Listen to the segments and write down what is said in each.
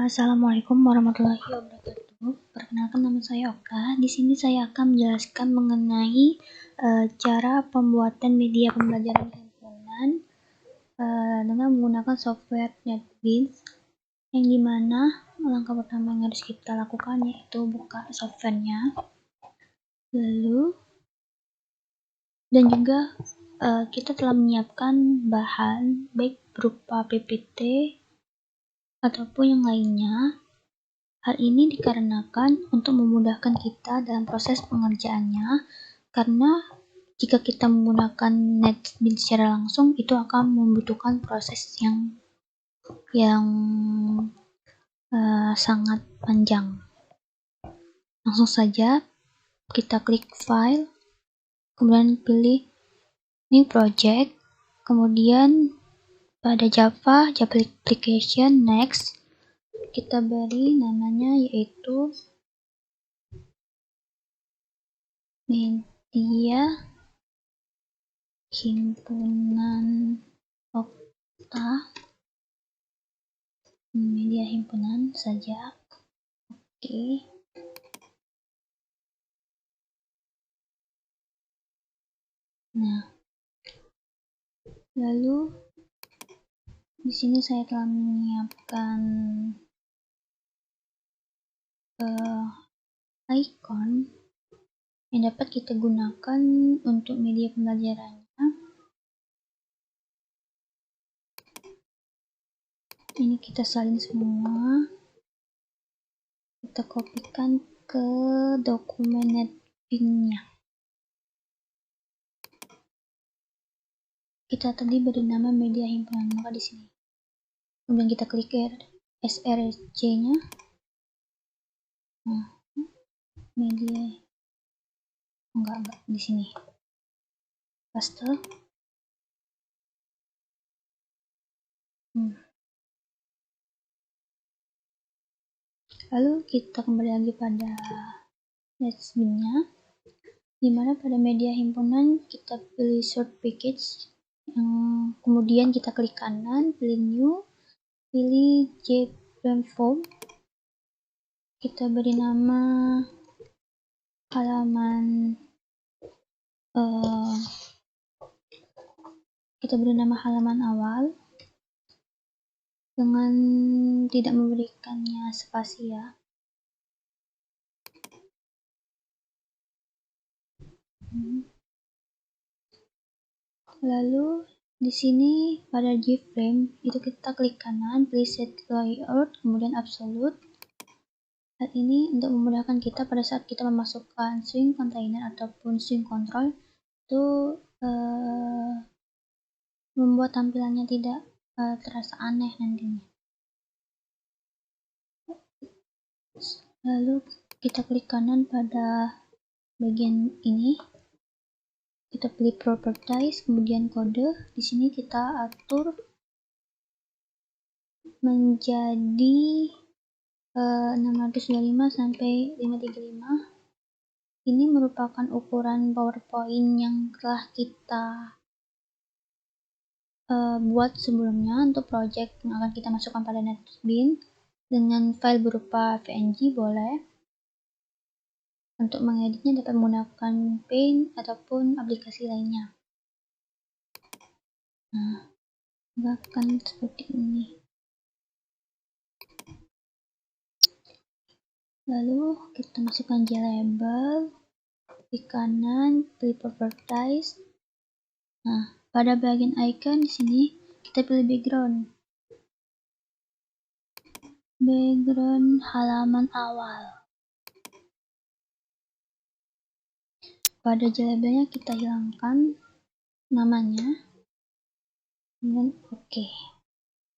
Assalamualaikum warahmatullahi wabarakatuh. Perkenalkan, nama saya Okta. Di sini saya akan menjelaskan mengenai cara pembuatan media pembelajaran himpunan dengan menggunakan software NetBeans, yang dimana langkah pertama yang harus kita lakukan yaitu buka softwarenya, dan juga kita telah menyiapkan bahan baik berupa PPT ataupun yang lainnya. Hal ini dikarenakan untuk memudahkan kita dalam proses pengerjaannya, karena jika kita menggunakan NetBeans secara langsung itu akan membutuhkan proses yang sangat panjang. Langsung saja kita klik file, kemudian pilih new project, kemudian pada Java application, next, kita beri namanya yaitu media himpunan Okta, media himpunan saja. Oke. Nah, lalu di sini saya telah menyiapkan icon yang dapat kita gunakan untuk media pembelajarannya. Ini kita salin semua, kita kopikan ke dokumen NetBeans-nya. Kita tadi beri nama media himpunan, maka di sini. Kemudian kita klik src-nya. Nah, media enggak di sini. Paste. Lalu kita kembali lagi pada NetBeans-nya, dimana pada media himpunan kita pilih short package, kemudian kita klik kanan, pilih new, pilih JFrame, kita beri nama halaman awal dengan tidak memberikannya spasi ya. Lalu di sini pada JFrame itu kita klik kanan, pilih set layout, kemudian absolute. Hal ini untuk memudahkan kita pada saat kita memasukkan swing container ataupun swing control, itu membuat tampilannya tidak terasa aneh nantinya. Lalu kita klik kanan pada bagian ini, kita pilih properties, kemudian kode. Di sini kita atur menjadi 625 sampai 535. Ini merupakan ukuran PowerPoint yang telah kita buat sebelumnya untuk project yang akan kita masukkan pada NetBeans. Dengan file berupa PNG boleh. Untuk mengeditnya dapat menggunakan Paint ataupun aplikasi lainnya. Nah, akan seperti ini. Lalu kita masukkan JLabel, klik kanan, pilih properties. Nah, pada bagian icon di sini kita pilih background halaman awal. Pada JLabelnya kita hilangkan namanya, kemudian oke,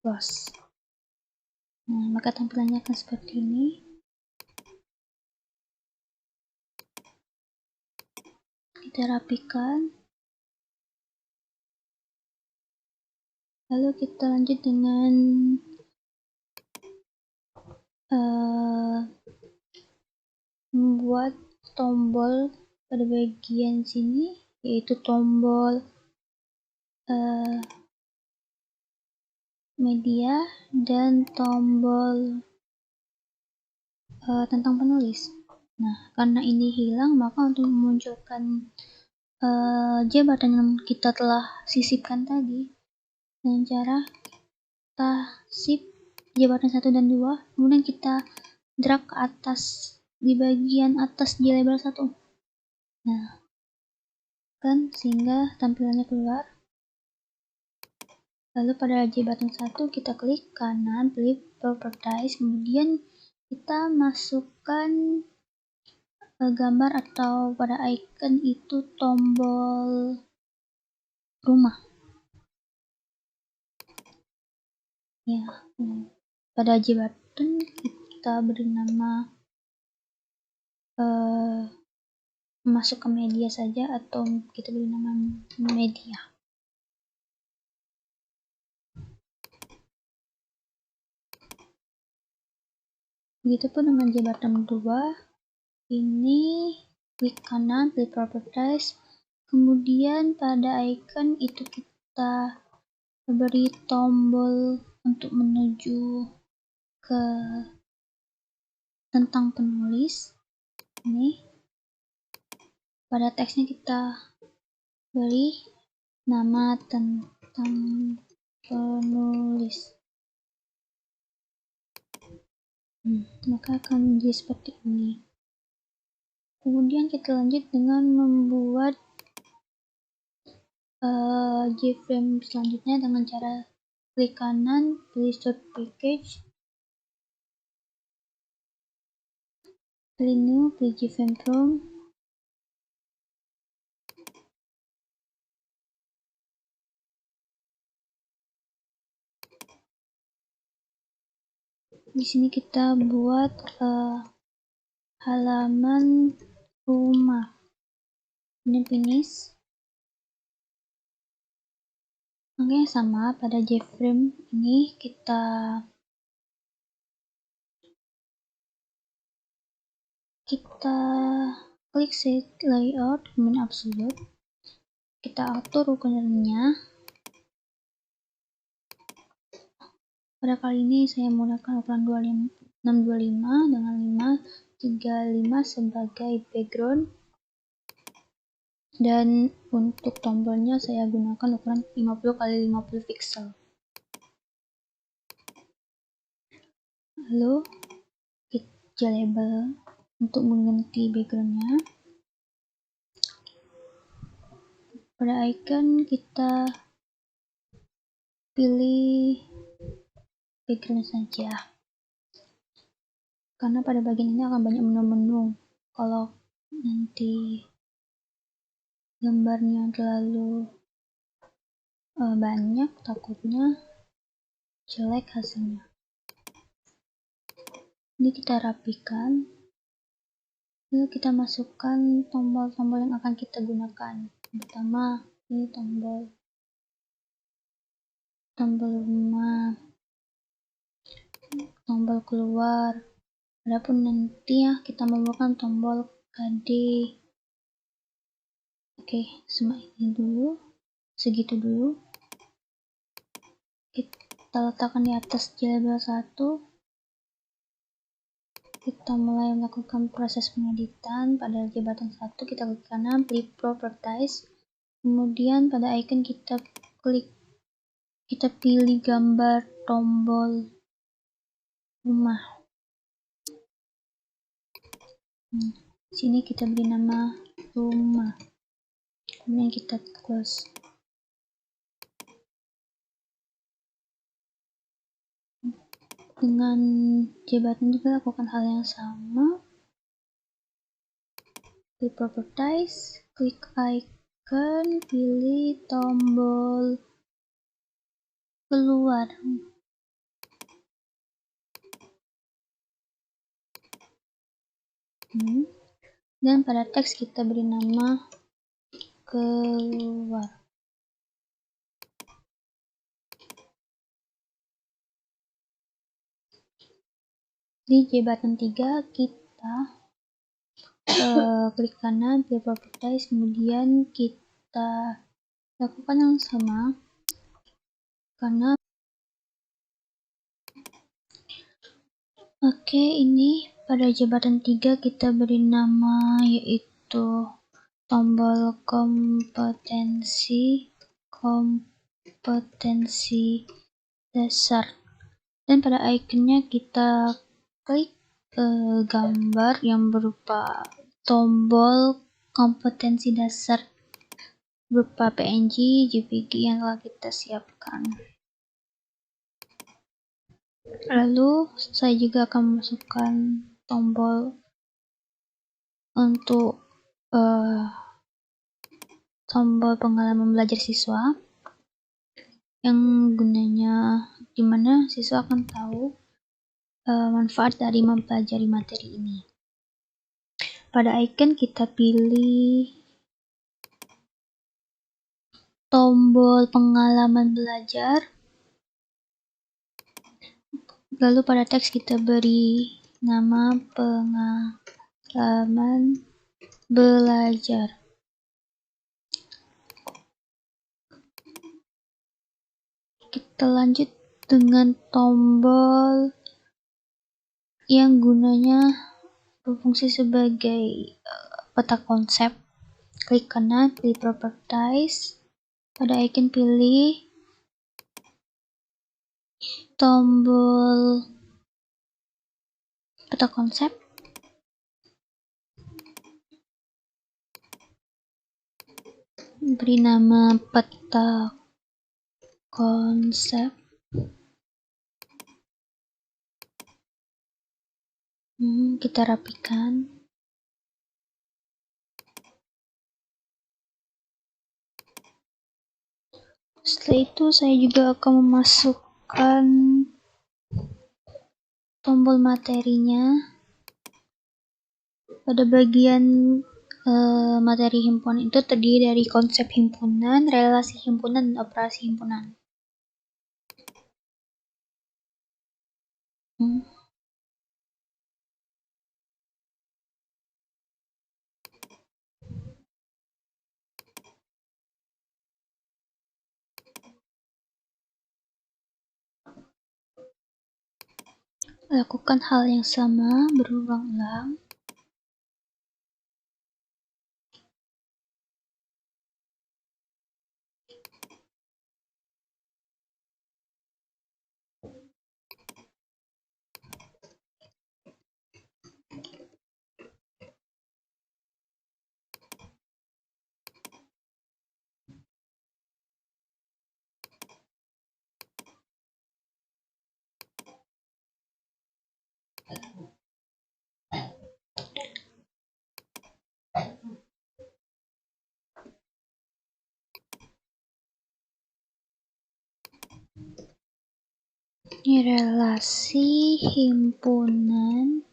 close. Nah, maka tampilannya akan seperti ini. Kita rapikan. Lalu kita lanjut dengan membuat tombol pada bagian sini, yaitu tombol media dan tombol tentang penulis. Nah, karena ini hilang, maka untuk memunculkan jabatan yang kita telah sisipkan tadi, dengan cara kita sip jabatan 1 dan 2, kemudian kita drag ke atas di bagian atas di label 1. Nah, kan sehingga tampilannya keluar. Lalu pada jabatan 1 kita klik kanan, pilih properties, kemudian kita masukkan gambar atau pada icon itu tombol rumah. Ya, pada jabatan kita beri nama masuk ke media saja atau kita beri nama media. Begitupun dengan jabatan 2, ini klik kanan, pilih properties, kemudian pada icon itu kita beri tombol untuk menuju ke tentang penulis. Ini pada teksnya kita beri nama tentang penulis. Maka akan menjadi seperti ini. Kemudian kita lanjut dengan membuat J-frame selanjutnya dengan cara klik kanan, pilih start package, pilih new, pilih J-frame from, di sini kita buat halaman rumah. Ini finish. Oke, sama pada J-frame ini kita klik set layout, kemudian absolute. Kita atur ukurannya. Pada kali ini saya menggunakan ukuran 625 dengan 535 sebagai background. Dan untuk tombolnya saya gunakan ukuran 50 x 50 pixel. Lalu kita label untuk mengganti backgroundnya. Pada icon kita pilih background saja, karena pada bagian ini akan banyak menu-menu. Kalau nanti gambarnya terlalu banyak, takutnya jelek hasilnya. Ini kita rapikan, lalu kita masukkan tombol-tombol yang akan kita gunakan. Pertama, ini tombol rumah, tombol keluar. Adapun nanti ya kita memerlukan tombol KD. Oke, semua ini dulu, segitu dulu. Kita letakkan di atas label 1. Kita mulai melakukan proses pengeditan. Pada jabatan 1 kita klik kanan, pilih properties, kemudian pada icon kita pilih gambar tombol rumah. Sini kita beri nama rumah, kemudian kita close. Dengan jabatan juga lakukan hal yang sama. Pilih properties, klik icon, pilih tombol keluar. Dan pada teks kita beri nama keluar. Di jabatan 3 kita klik kanan, pilih properties, kemudian kita lakukan yang sama, karena ini Pada jabatan 3 kita beri nama yaitu tombol kompetensi dasar, dan pada ikonnya kita klik gambar yang berupa tombol kompetensi dasar berupa PNG, JPG yang telah kita siapkan. Lalu saya juga akan memasukkan tombol untuk tombol pengalaman belajar siswa, yang gunanya dimana siswa akan tahu manfaat dari mempelajari materi ini. Pada icon kita pilih tombol pengalaman belajar, lalu pada teks kita beri nama pengalaman belajar. Kita lanjut dengan tombol yang gunanya berfungsi sebagai peta konsep. Klik kanan, pilih properties, pada icon pilih tombol peta konsep, beri nama peta konsep. Kita rapikan. Setelah itu saya juga akan memasukkan tombol materinya. Pada bagian materi himpunan itu terdiri dari konsep himpunan, relasi himpunan, dan operasi himpunan. Lakukan hal yang sama berulang-ulang. Ini relasi himpunan,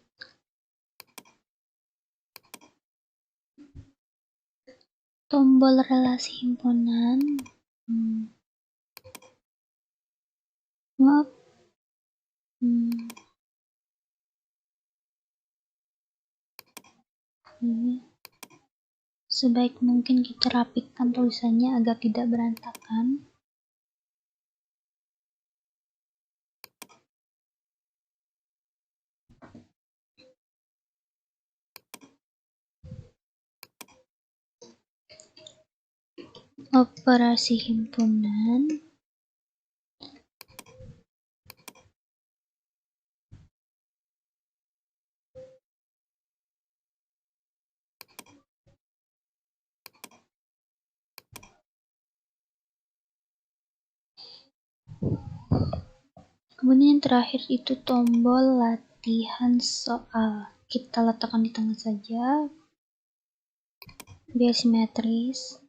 tombol relasi himpunan. Sebaik mungkin kita rapikan tulisannya agar tidak berantakan. Operasi himpunan, kemudian yang terakhir itu tombol latihan soal. Kita letakkan di tengah saja biar simetris.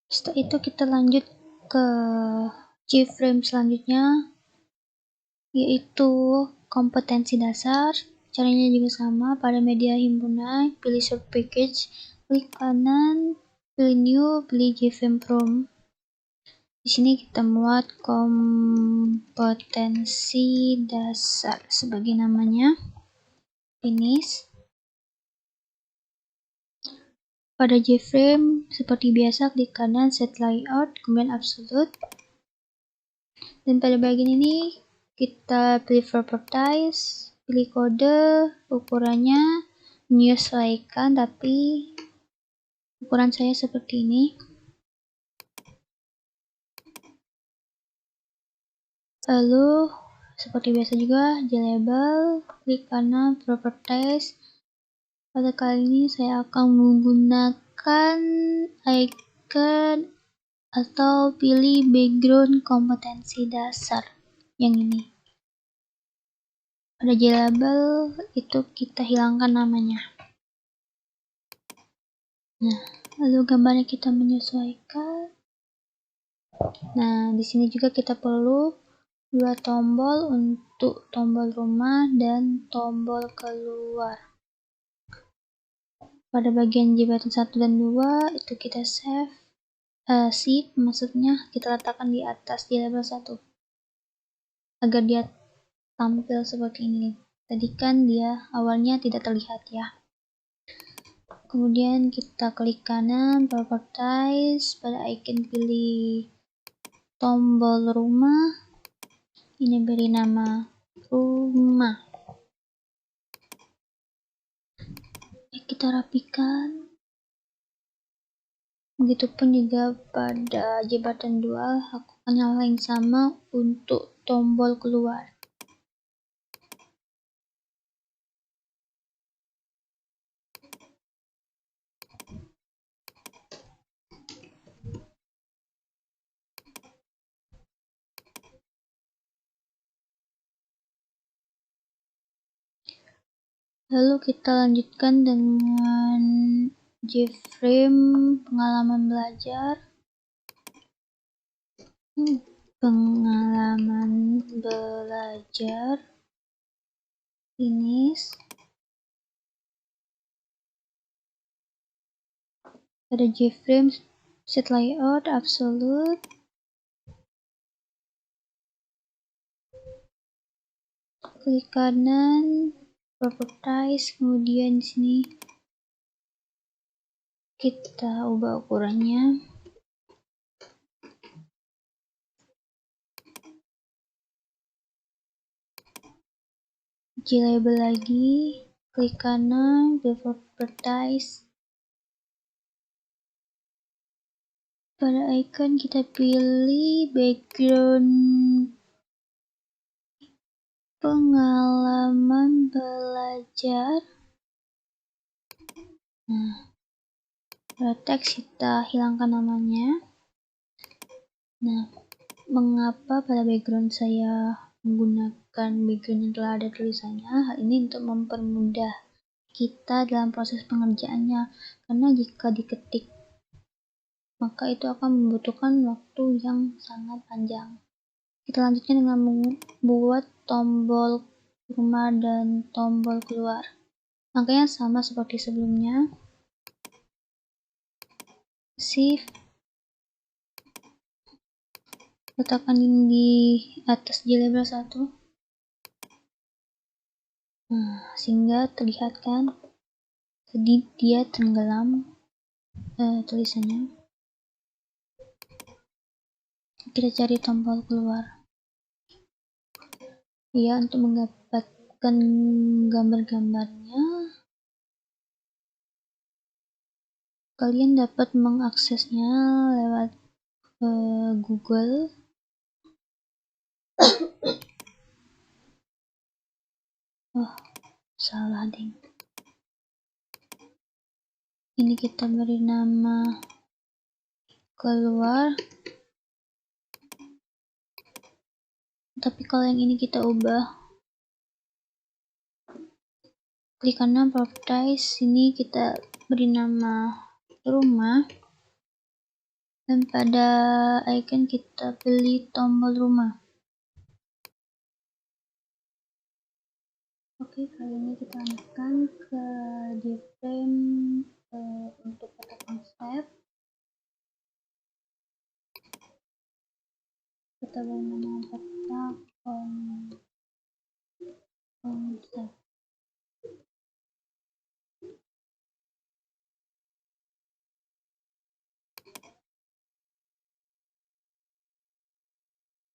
Setelah itu kita lanjut ke keyframe selanjutnya, yaitu kompetensi dasar. Caranya juga sama, pada media himpunan, pilih Sort Package, klik kanan, pilih New, pilih JFrame From. Di sini kita muat kompetensi dasar sebagai namanya. Finish. Pada JFrame, seperti biasa, klik kanan, Set Layout, kemudian Absolute. Dan pada bagian ini, kita pilih Properties, pilih kode, ukurannya menyesuaikan, tapi ukuran saya seperti ini. Lalu, seperti biasa juga, Label, klik kanan, Properties. Pada kali ini saya akan menggunakan icon atau pilih background kompetensi dasar yang ini. Pada label itu kita hilangkan namanya. Nah, lalu gambarnya kita menyesuaikan. Nah, di sini juga kita perlu dua tombol untuk tombol rumah dan tombol keluar. Pada bagian jembatan 1 dan 2 itu kita shift maksudnya kita letakkan di atas di label 1 agar dia tampil seperti ini. Tadi kan dia awalnya tidak terlihat ya. Kemudian kita klik kanan, Properties, pada icon pilih tombol rumah. Ini beri nama rumah. Kita rapikan. Begitupun juga pada jembatan 2, lakukan hal yang sama untuk tombol keluar. Lalu kita lanjutkan dengan JFrame pengalaman belajar. Pengalaman belajar. Finish. Pada JFrame, Set Layout, Absolute. Klik kanan, Properties, kemudian di sini kita ubah ukurannya. Label lagi, klik kanan, pilih Properties. Pada icon kita pilih background pengalaman belajar. Nah, pada teks kita hilangkan namanya. Nah, mengapa pada background saya menggunakan background yang telah ada tulisannya? Hal ini untuk mempermudah kita dalam proses pengerjaannya, karena jika diketik maka itu akan membutuhkan waktu yang sangat panjang. Kita lanjutkan dengan membuat tombol rumah dan tombol keluar. Angkanya sama seperti sebelumnya. Shift, letakkan di atas label 1. Nah, sehingga terlihat kan tadi dia tenggelam tulisannya. Kita cari tombol keluar ya untuk mendapatkan gambar-gambarnya. Kalian dapat mengaksesnya lewat Google. Oh, salah ding. Ini kita beri nama keluar. Tapi kalau yang ini kita ubah. Klik kanan Properties, sini kita beri nama rumah. Dan pada icon kita pilih tombol rumah. Oke, Oke, kali ini kita lanjutkan ke JFrame untuk peta konsep. Kita beri nama peta konsep.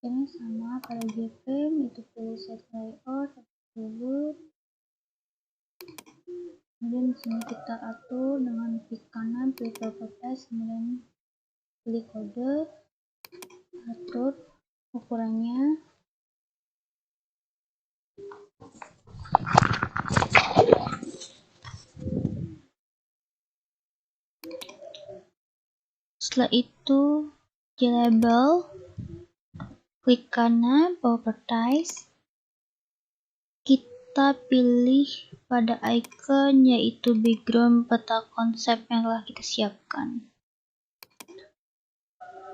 Ini sama pada JFrame, itu pilih set layout, atribut. Kemudian di sini kita atur dengan klik kanan, pilih properties, kemudian pilih kode, atur ukurannya. Setelah itu label, klik kanan properties, kita pilih pada icon yaitu background peta konsep yang telah kita siapkan.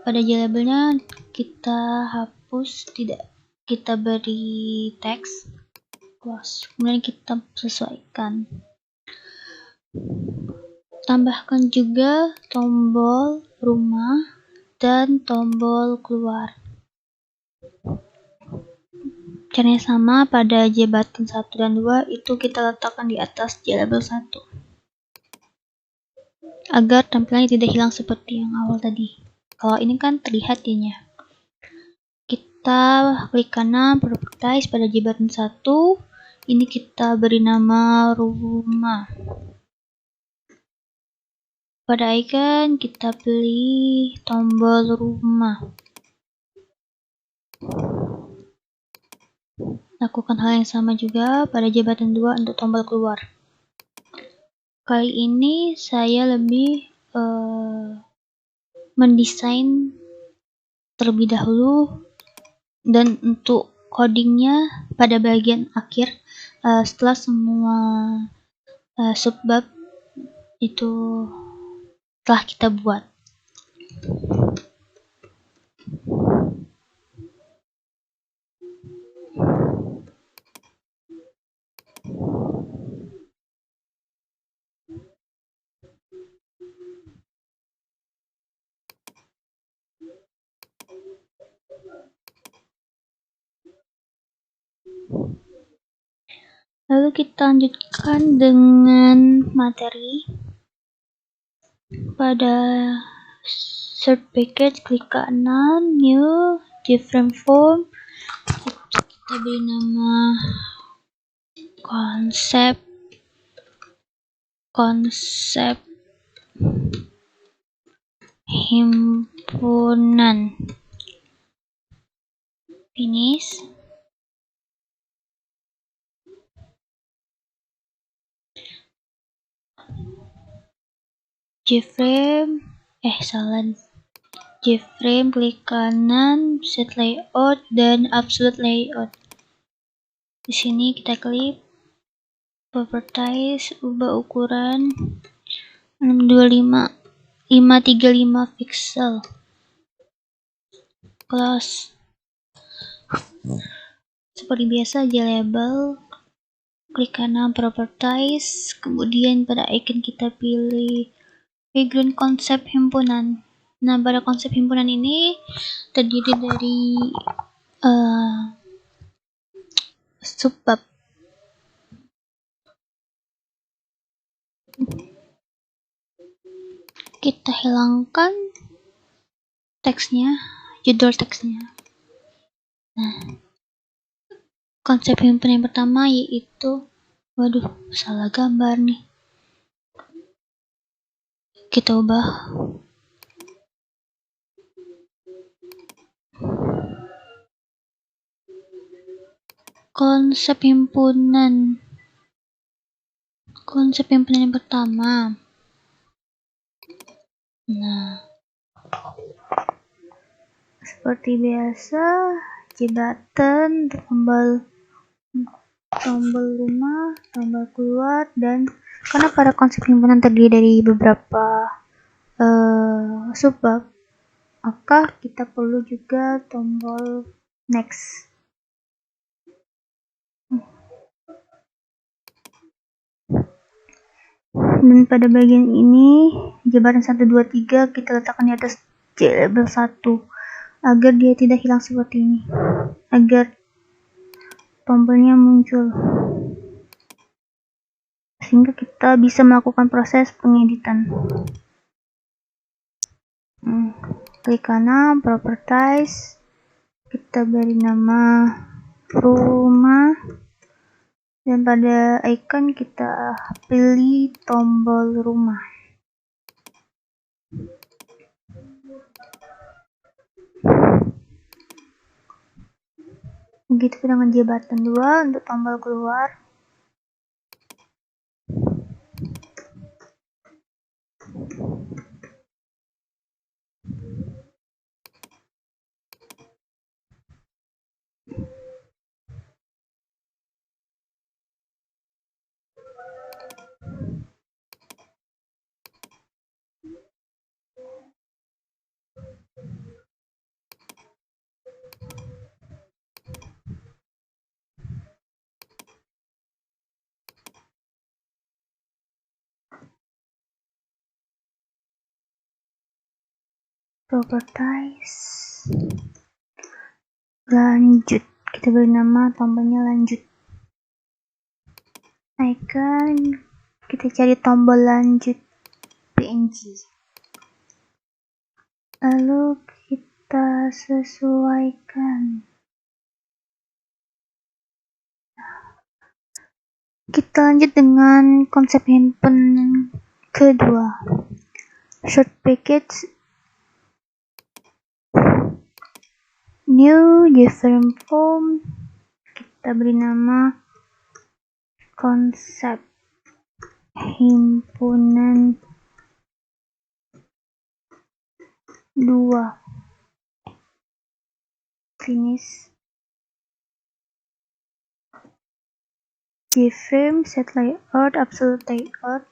Pada labelnya kita hapus, tidak kita beri teks, close, kemudian kita sesuaikan. Tambahkan juga tombol rumah dan tombol keluar. Caranya sama pada J button 1 dan 2, itu kita letakkan di atas J label 1 agar tampilannya tidak hilang seperti yang awal tadi. Kalau ini kan terlihat ya. Kita klik kanan properties pada J button 1, ini kita beri nama rumah. Pada icon kita pilih tombol rumah. Lakukan hal yang sama juga pada J button 2 untuk tombol keluar. Kali ini saya lebih mendesain terlebih dahulu, dan untuk codingnya pada bagian akhir setelah semua subbab itu telah kita buat. Lalu kita lanjutkan dengan materi. Pada search package, klik kanan, new, JFrame form. Kita beri nama konsep himpunan. Finish. JFrame, JFrame, klik kanan, set layout dan absolute layout. Di sini kita klik properties, ubah ukuran 535 pixel. Close. Seperti biasa, label, klik kanan properties, kemudian pada icon kita pilih background konsep himpunan. Nah, pada konsep himpunan ini terdiri dari subbab. Kita hilangkan teksnya, judul teksnya. Nah, konsep himpunan yang pertama yaitu, waduh, salah gambar nih. Kita ubah. Konsep himpunan yang pertama. Nah, seperti biasa, J button, tombol rumah, tombol keluar, dan karena pada konsep himpunan terdiri dari beberapa subbab, maka kita perlu juga tombol next. Dan pada bagian ini jabatan 1, 2, 3 kita letakkan di atas J-label 1 agar dia tidak hilang seperti ini, agar tombolnya muncul sehingga kita bisa melakukan proses pengeditan. Klik kanan, properties, kita beri nama rumah, dan pada icon kita pilih tombol rumah. Begitu dengan jabatan 2 untuk tombol keluar. Properties, lanjut, kita beri nama tombolnya lanjut. Icon, kita cari tombol lanjut PNG, lalu kita sesuaikan. Kita lanjut dengan konsep handphone kedua, short package, new different form, kita beri nama konsep himpunan 2, finish, keyframe, set layout, absolute layout,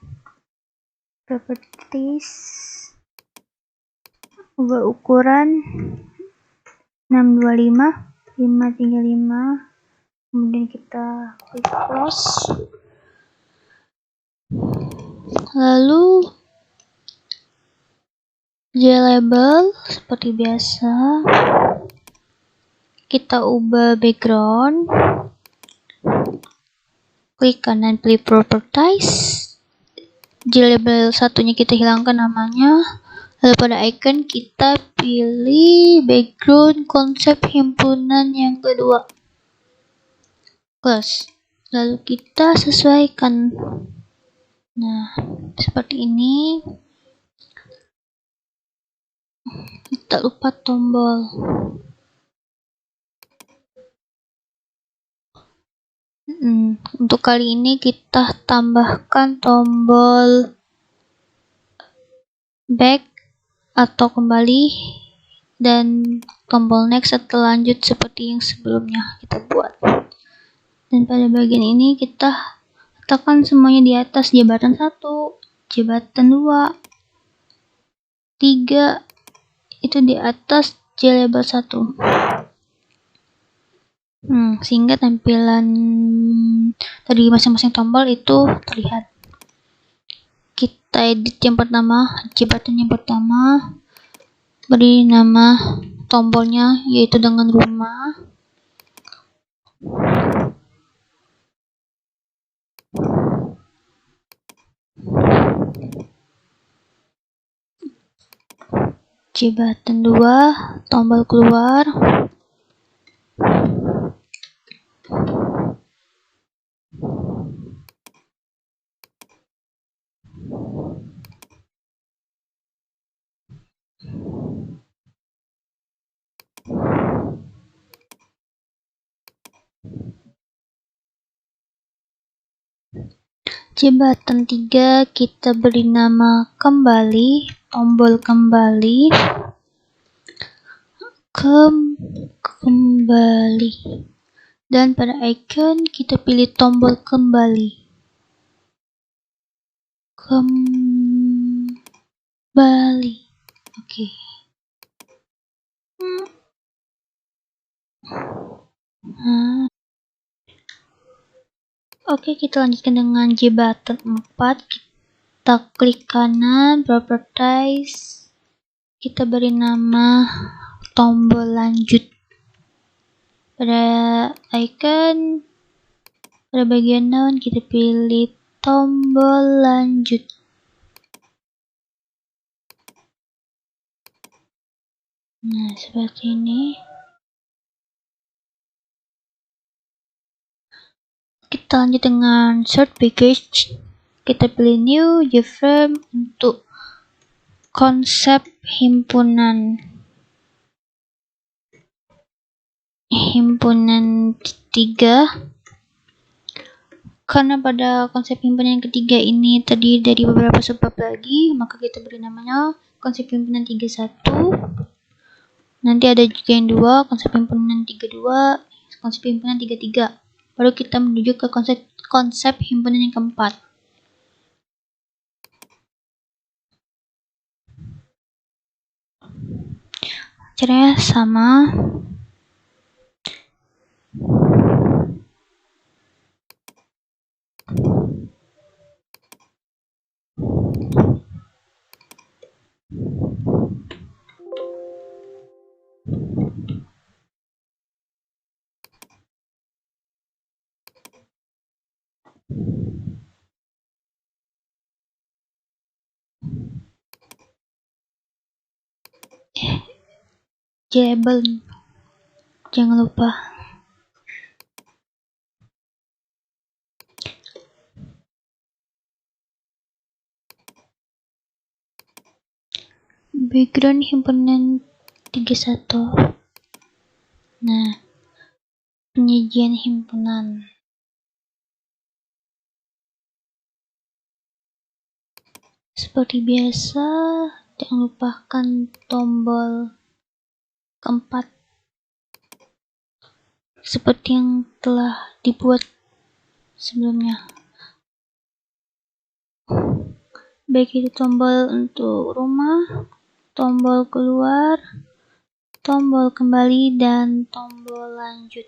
properties, ubah ukuran 625 535, kemudian kita klik close, lalu J-label seperti biasa, kita ubah background, klik kanan pilih properties, J-label satunya kita hilangkan namanya, lalu pada icon kita pilih background konsep himpunan yang kedua, close, lalu kita sesuaikan. Nah, seperti ini. Tak lupa tombol. Untuk kali ini kita tambahkan tombol back atau kembali dan tombol next atau lanjut seperti yang sebelumnya kita buat. Dan pada bagian ini kita letakkan semuanya di atas jabatan 1, jabatan 2, 3 itu di atas J-label 1. Sehingga tampilan dari masing-masing tombol itu terlihat. Kita edit yang pertama, jabatan yang pertama, beri nama tombolnya yaitu dengan rumah. Jabatan 2, tombol keluar. Jabatan 3 kita beri nama kembali, tombol kembali, kembali, dan pada icon kita pilih tombol kembali, oke. Oke, kita lanjutkan dengan jabatan 4. kita klik kanan, properties, kita beri nama tombol lanjut. Pada icon, pada bagian down kita pilih tombol lanjut. Nah, seperti ini. Kita lanjut dengan search package. Kita pilih new JFrame untuk konsep himpunan 3. Karena pada konsep himpunan ketiga ini terdiri dari beberapa subbab lagi, maka kita beri namanya konsep himpunan 31. Nanti ada juga yang 2, konsep himpunan 32, konsep himpunan 33. Baru kita menuju ke konsep himpunan yang keempat. Caranya sama. Label, jangan lupa. Background himpunan 31. Nah, penyajian himpunan. Seperti biasa, jangan lupakan tombol keempat seperti yang telah dibuat sebelumnya. Baik itu tombol untuk rumah, tombol keluar, tombol kembali, dan tombol lanjut.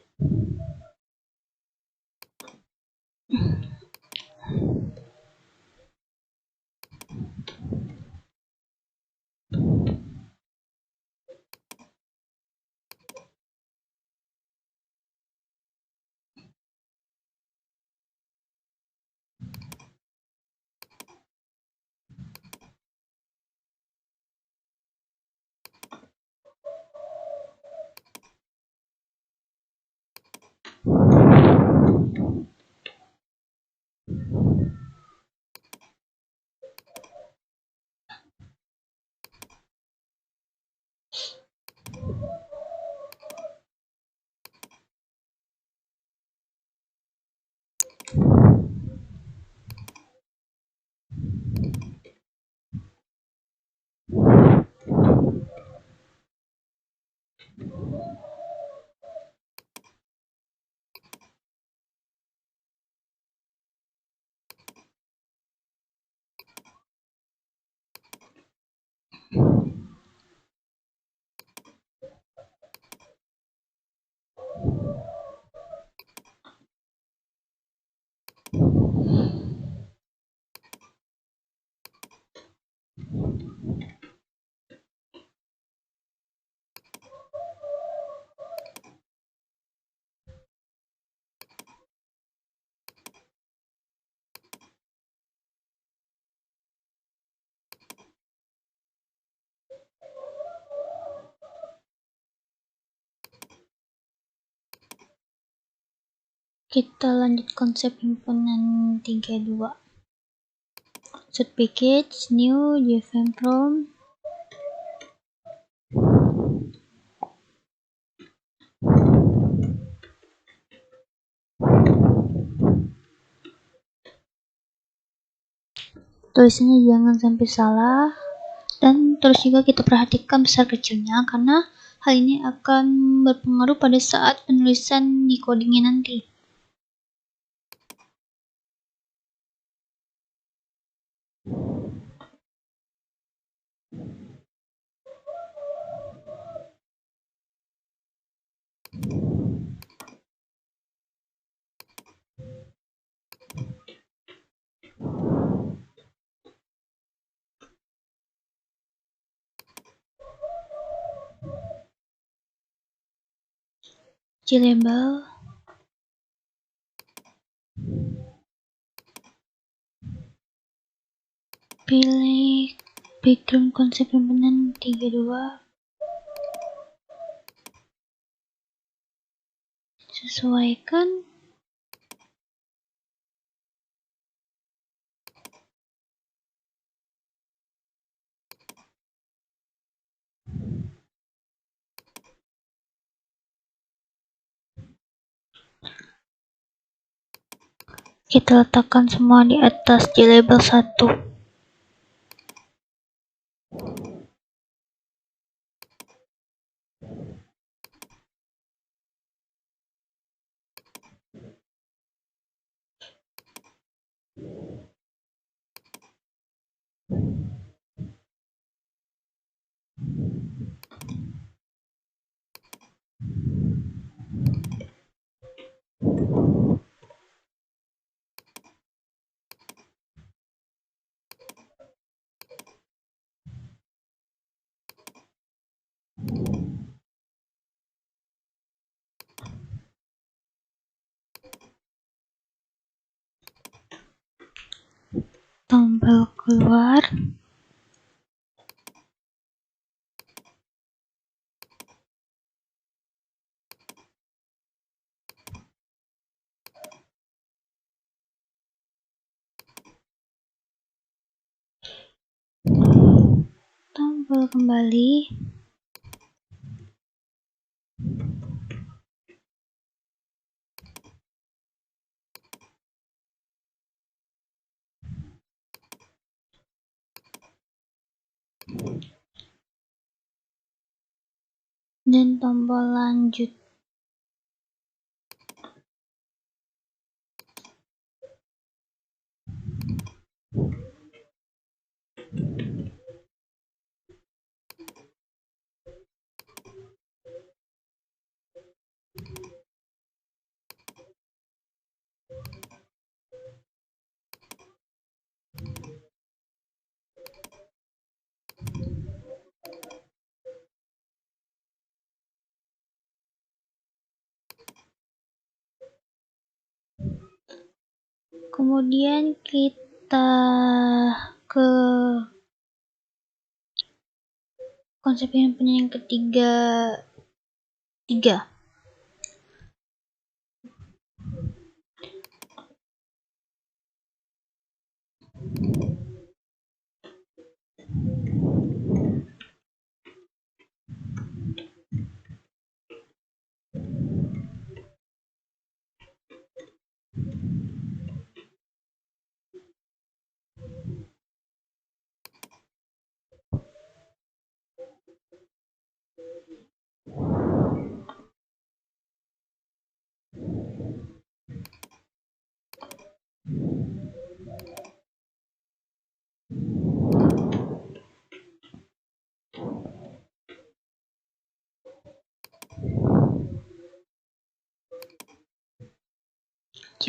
Kita lanjut konsep himpunan 32. Search package, new, JFrame from. Tulisannya jangan sampai salah, dan terus juga kita perhatikan besar kecilnya karena hal ini akan berpengaruh pada saat penulisan di codingnya nanti. Label, pilih background konsep himpunan 32, sesuaikan, kita letakkan semua di atas Label 1. Tombol keluar, tombol kembali, dan tombol lanjut. Kemudian kita ke konsep himpunan yang ketiga, 3.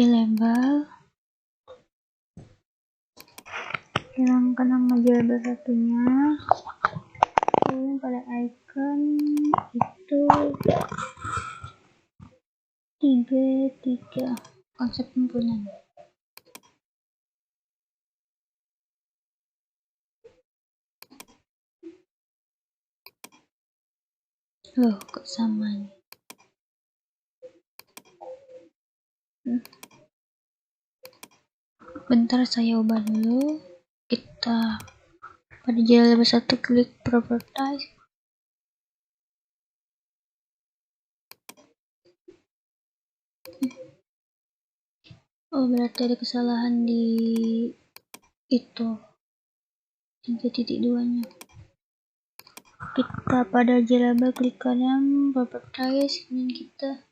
Label, hilangkan nama label satunya, kemudian pada icon itu 3 konsep himpunan. Loh, kok sama nih? Bentar, saya ubah dulu. Kita pada Label 1 klik properties. Oh, berarti ada kesalahan di itu 3.2 nya. Kita pada Label klik kanan properties, kemudian kita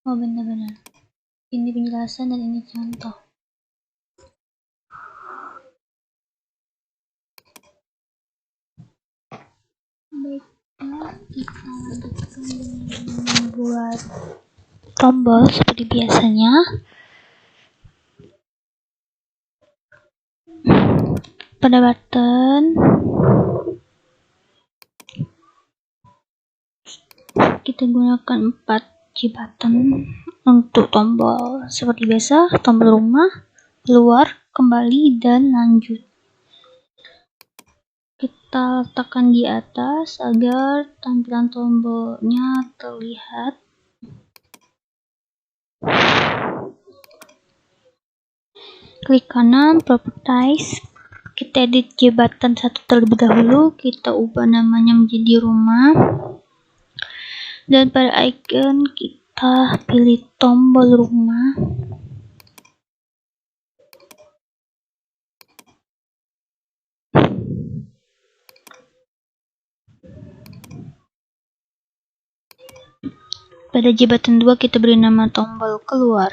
oh, benar-benar ini penjelasan dan ini contoh. Baiklah, kita lanjutkan dengan membuat tombol seperti biasanya. pada button. Kita gunakan 4 J button untuk tombol seperti biasa, tombol rumah, keluar, kembali, dan lanjut. Kita letakkan di atas agar tampilan tombolnya terlihat. Klik kanan, Properties. Kita edit J button 1 terlebih dahulu. Kita ubah namanya menjadi rumah. Dan pada icon kita pilih tombol rumah. Pada J button 2 kita beri nama tombol keluar.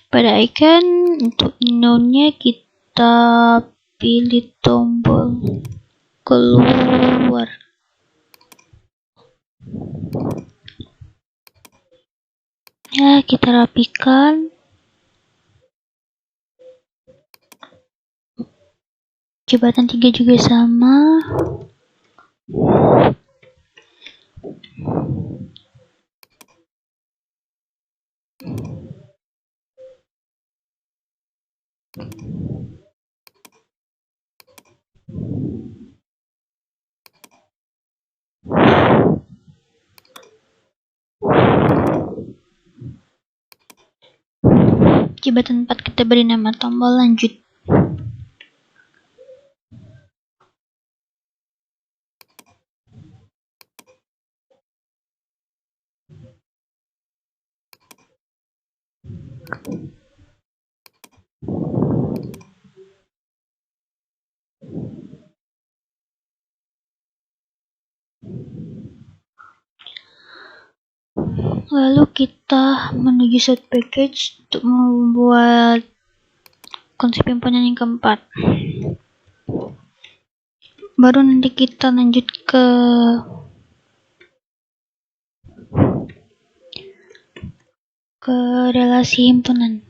Pada icon untuk inonnya kita pilih tombol keluar. Ya, kita rapikan. J button 3 juga sama. J button 4 kita beri nama tombol lanjut. Lalu kita menuju set package untuk membuat konsep himpunan yang keempat. Baru nanti kita lanjut ke relasi himpunan.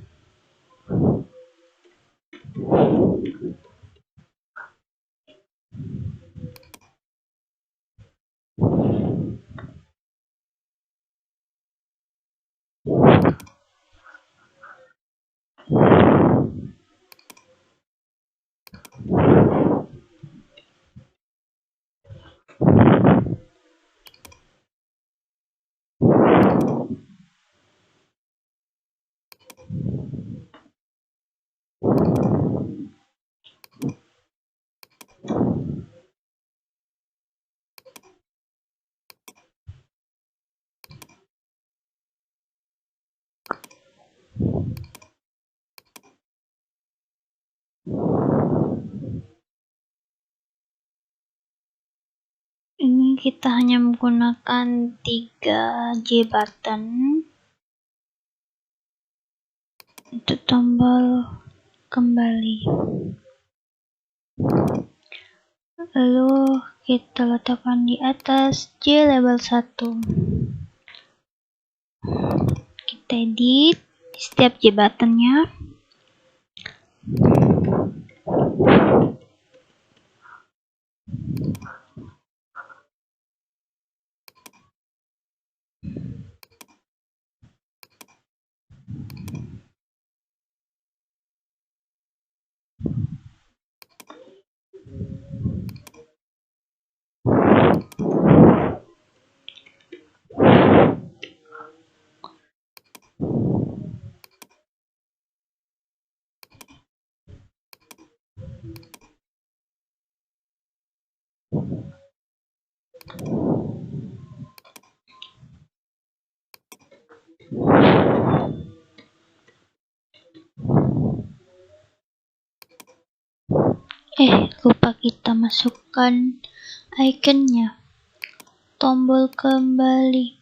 Ini kita hanya menggunakan 3 J button untuk tombol kembali. Lalu kita letakkan di atas J label 1. Kita edit di setiap J buttonnya. Lupa kita masukkan ikonnya, tombol kembali.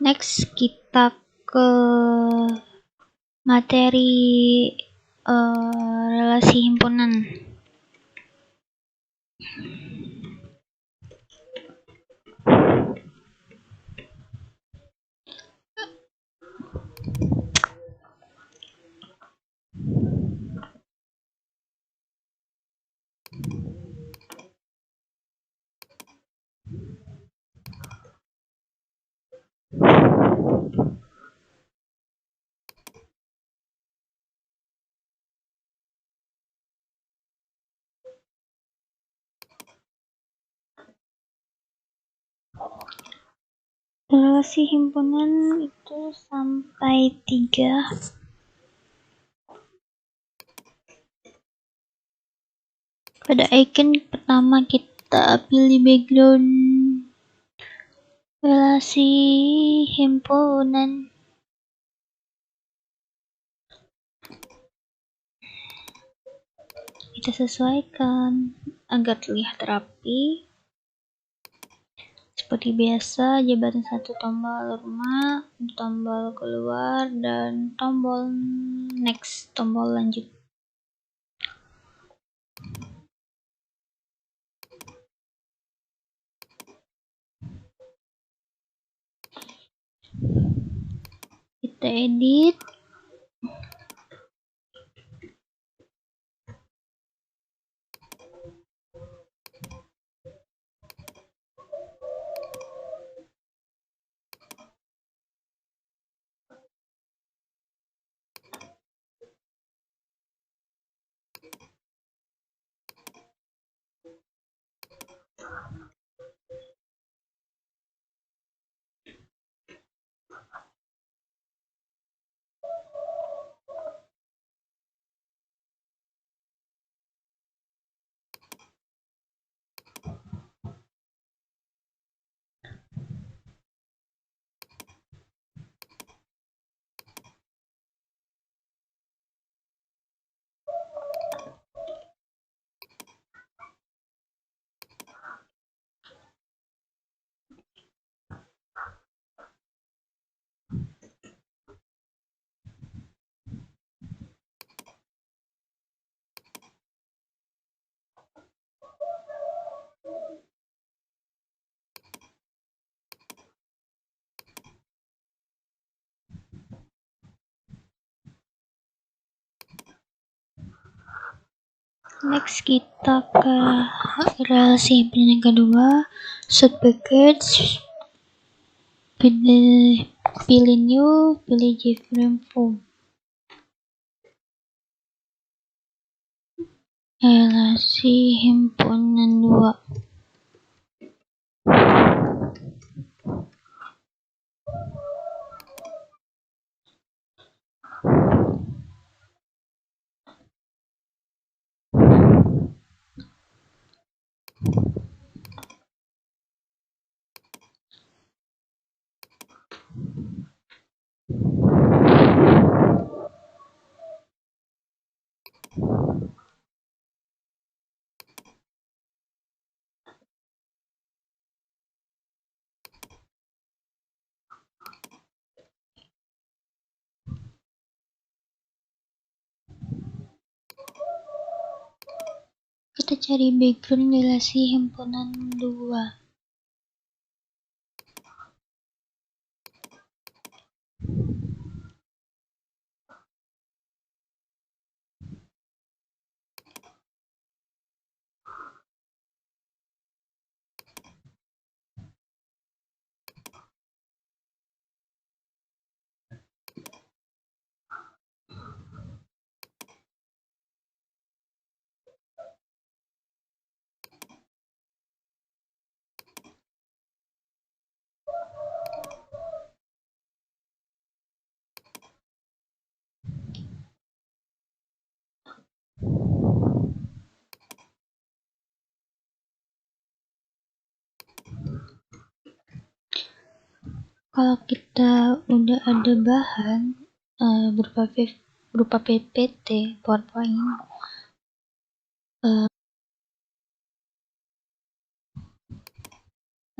Next kita ke materi relasi himpunan. Relasi himpunan itu sampai 3. Pada icon pertama kita pilih background relasi himpunan. Kita sesuaikan agar terlihat rapi. Seperti biasa, jabatan 1 tombol rumah, tombol keluar, dan tombol next, tombol lanjut. Kita edit. Next kita ke relasi himpunan yang kedua, shoot package, pilih new, pilih JFrame form. Relasi himpunan 2. Kita cari background relasi himpunan 2. Kalau kita udah ada bahan berupa PPT, PowerPoint,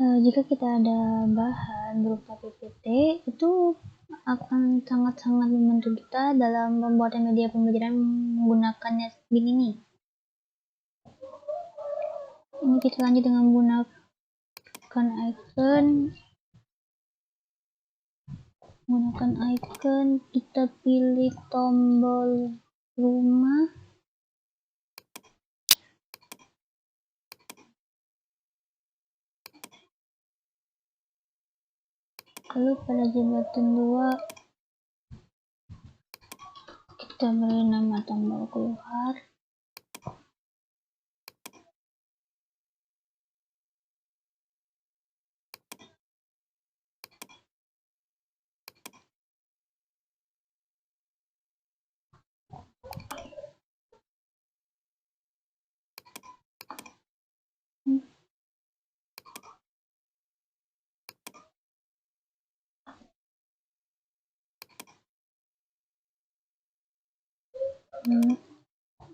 jika kita ada bahan berupa PPT, itu akan sangat-sangat membantu kita dalam pembuatan media pembelajaran menggunakan NetBeans ini. Ini kita lanjut dengan menggunakan icon, kita pilih tombol rumah, lalu pada jembatan 2 kita beri nama tombol keluar.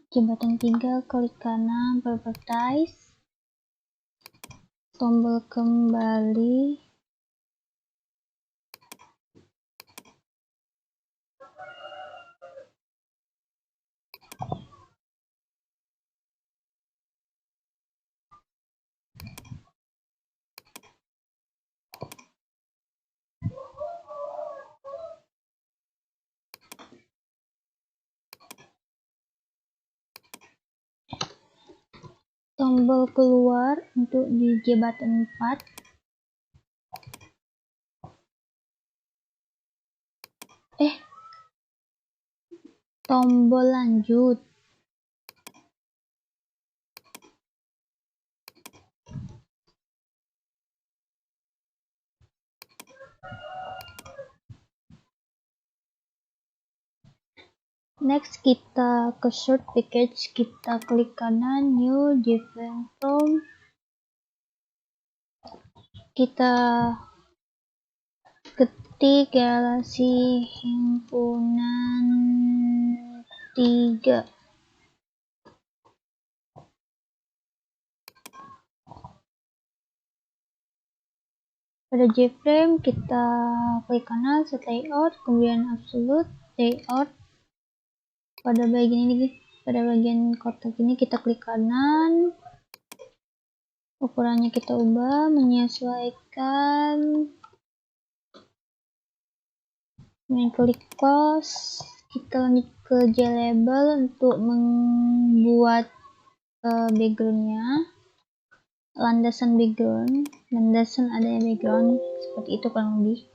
Jembatan 3 klik kanan, properties, tombol kembali, tombol keluar untuk di jembatan 4, tombol lanjut. Next kita ke short package, kita klik kanan, new different from, kita ketik relasi himpunan 3. Pada JFrame kita klik kanan, set layout, kemudian absolute layout. Pada bagian kotak ini kita klik kanan, ukurannya kita ubah, menyesuaikan, kemudian klik close. Kita lanjut ke JLabel untuk membuat backgroundnya, landasan adanya background seperti itu kurang lebih.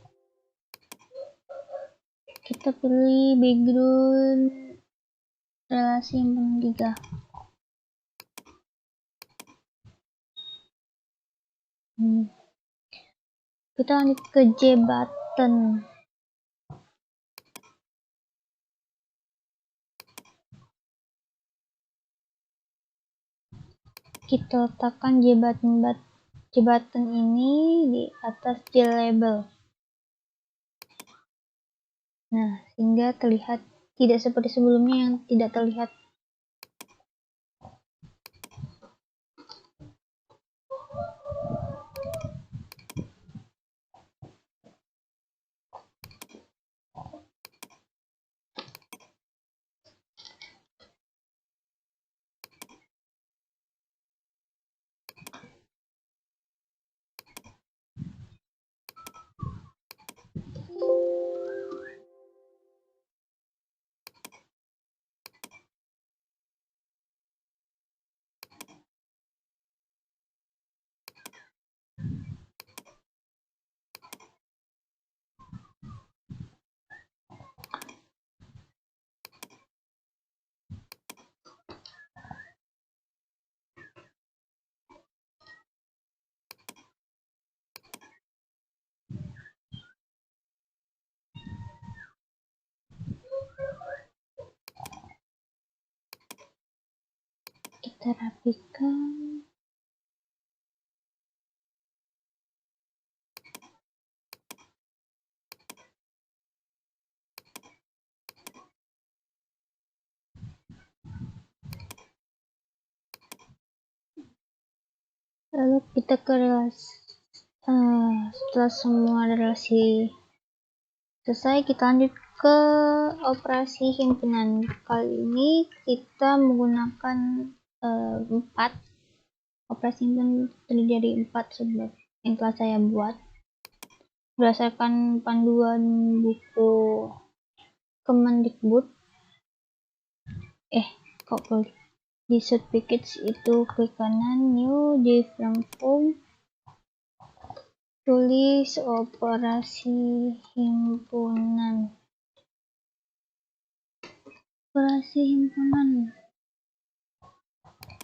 Kita pilih background relasi himpunan 3. Kita lanjut ke J-button. Kita letakkan J-button ini di atas JLabel. Nah, sehingga terlihat tidak seperti sebelumnya yang tidak terlihat. Kita rapikan. Lalu kita ke relasi. Setelah semua relasi selesai, kita lanjut ke operasi himpunan. Kali ini kita menggunakan 4 operasi terdiri dari 4 sebab yang telah saya buat berdasarkan panduan buku Kemendikbud. Kok di set package itu klik kanan, new diagram form, tulis operasi himpunan.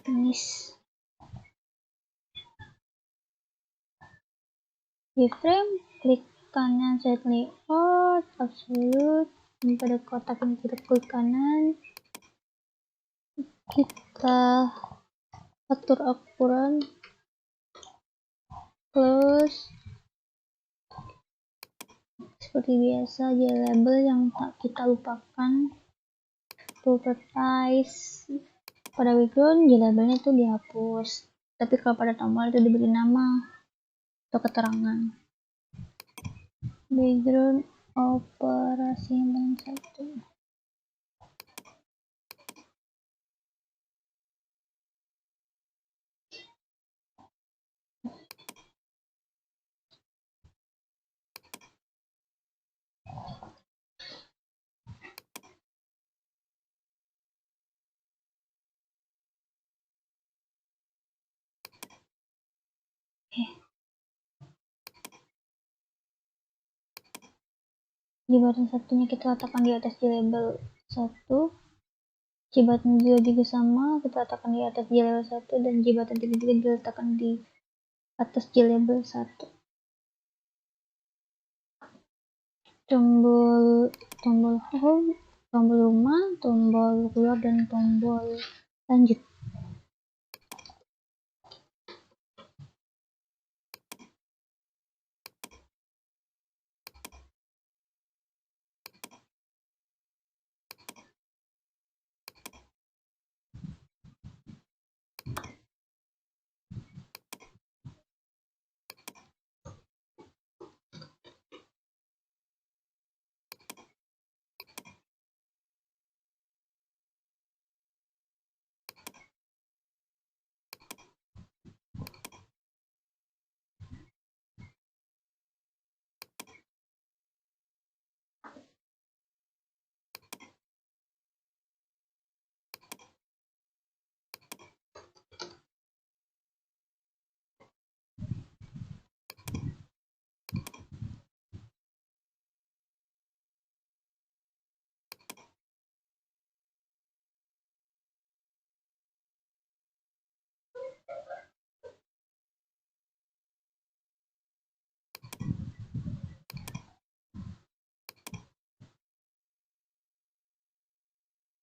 Tulis keyframe, klik kanan set layout absolute, dan pada kotak ini kita klik kanan, kita atur ukuran, close. Seperti biasa, label yang tak kita lupakan, properties. Pada background labelnya itu dihapus, tapi kalau pada tombol itu diberi nama atau keterangan. Background operasi himpunan 1. Jabatan satunya kita letakkan di atas label 1. Jabatan 2 juga sama, kita letakkan di atas label 1, dan jabatan 3 juga diletakkan di atas label 1. Tombol home, tombol rumah, tombol keluar, dan tombol lanjut.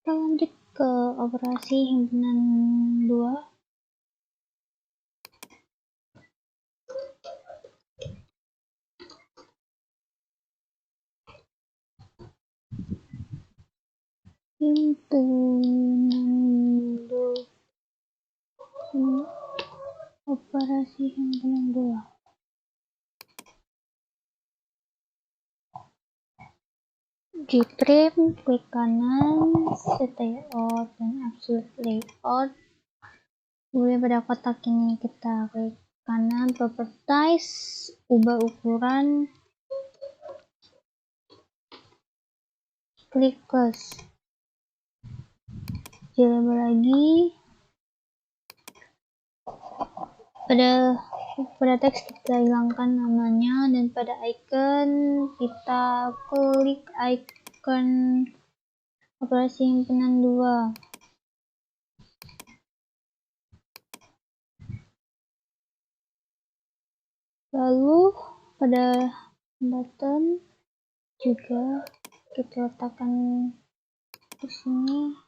Kita lanjut ke operasi himpunan 2. Operasi himpunan 2. Keyframe, klik kanan, set layout dan absolute layout. Kemudian pada kotak ini kita klik kanan, properties, ubah ukuran, klik close. Label lagi. Pada teks kita hilangkan namanya, dan pada icon kita klik icon operasi himpunan 2. Lalu pada button juga kita letakkan di sini.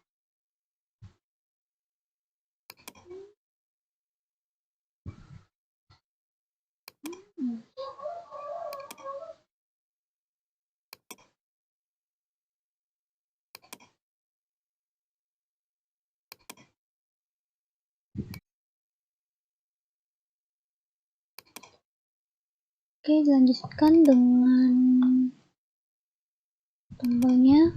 Oke, dilanjutkan dengan tombolnya.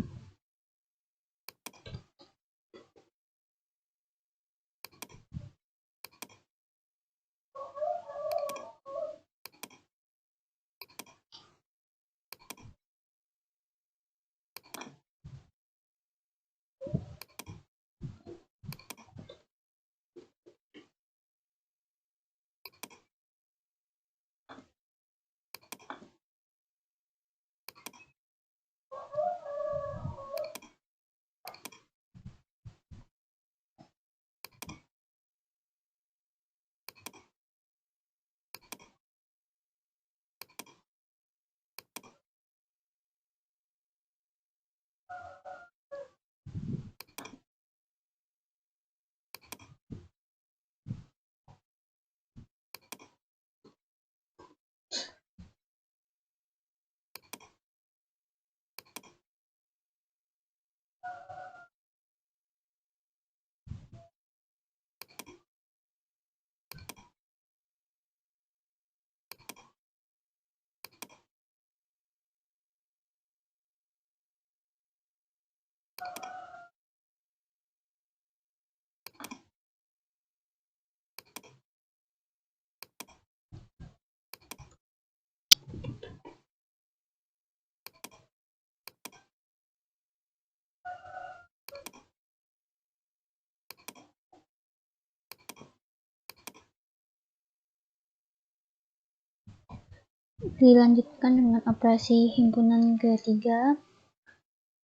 Dilanjutkan dengan operasi himpunan ketiga.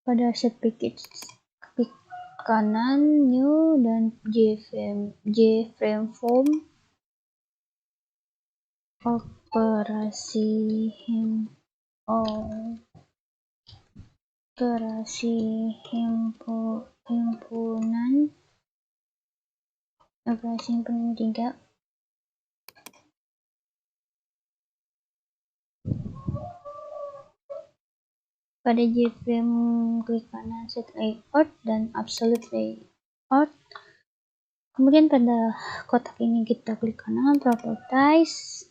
Pada set package, klik kanan new dan JFrame form. Operasi himpunan 3. Pada JFrame klik kanan set layout dan absolute layout. Kemudian pada kotak ini kita klik kanan properties,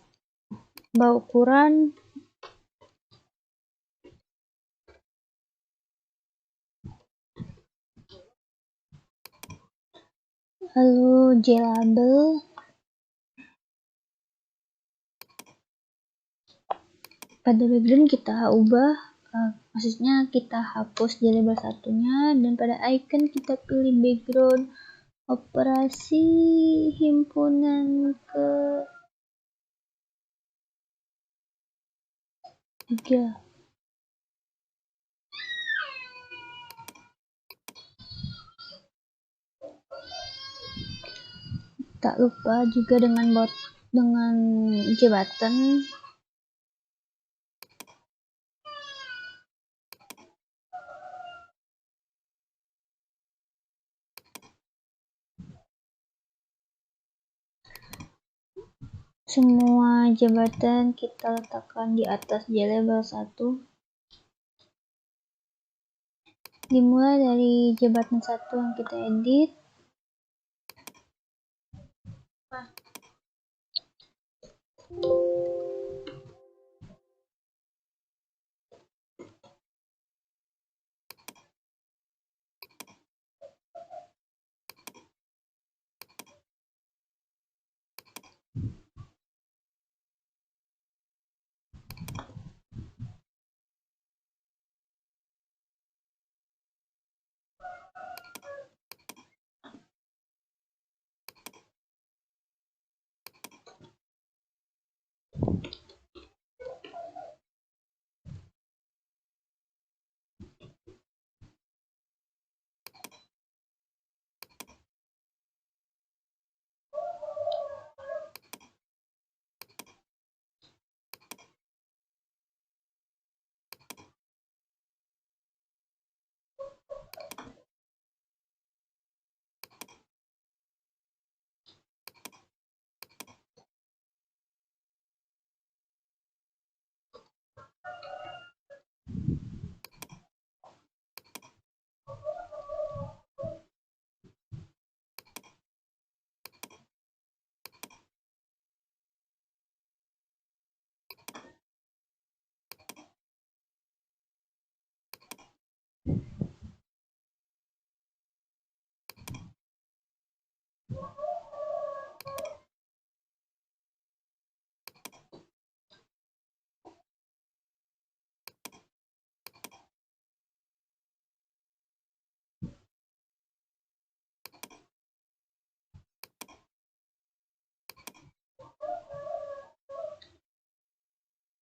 ubah ukuran, lalu J-label, pada background kita ubah, maksudnya kita hapus J-label satunya, dan pada icon kita pilih background operasi himpunan ke-3. Tak lupa juga dengan J-button. Semua jabatan kita letakkan di atas J-label 1. Dimulai dari jabatan 1 yang kita edit.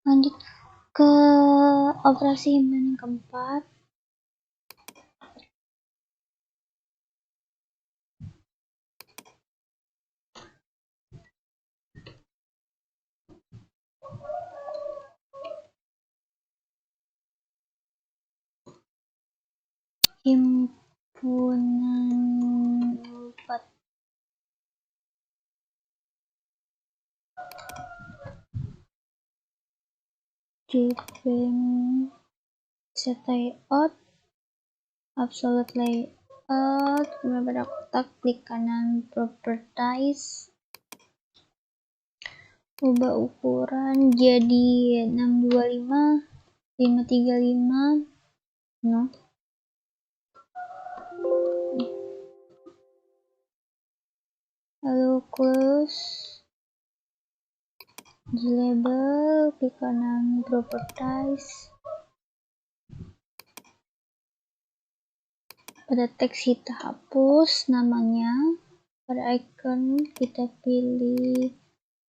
Lanjut ke operasi himpunan yang keempat. Himpunan 4. JFrame set layout, absolute layout, kemudian pada kotak klik kanan properties, ubah ukuran jadi 625 535 no. Lalu close J-label, klik kanan properties. Pada teks kita hapus namanya, pada icon kita pilih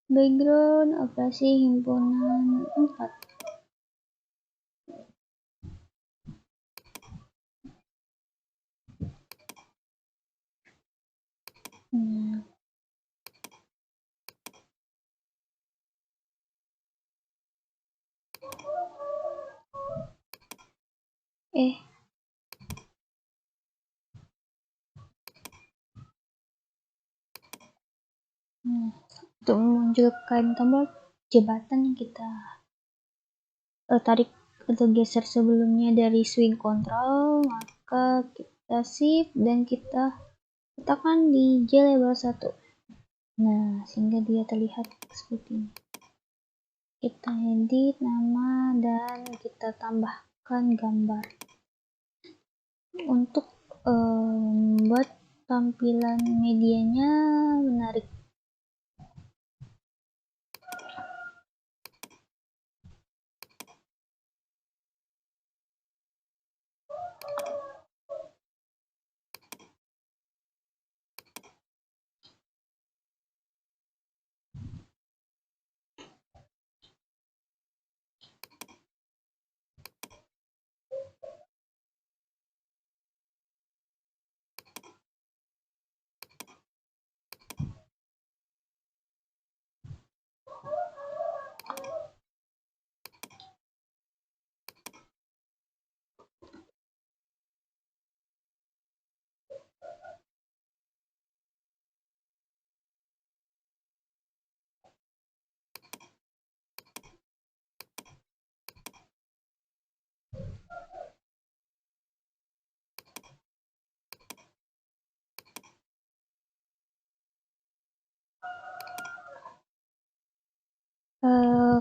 Background operasi himpunan 4. Nah, untuk memunculkan tombol jembatan yang kita tarik atau geser sebelumnya dari swing control, maka kita shift dan kita letakkan di J label 1. Nah, sehingga dia terlihat seperti ini. Kita edit nama dan kita tambahkan gambar untuk membuat tampilan medianya menarik.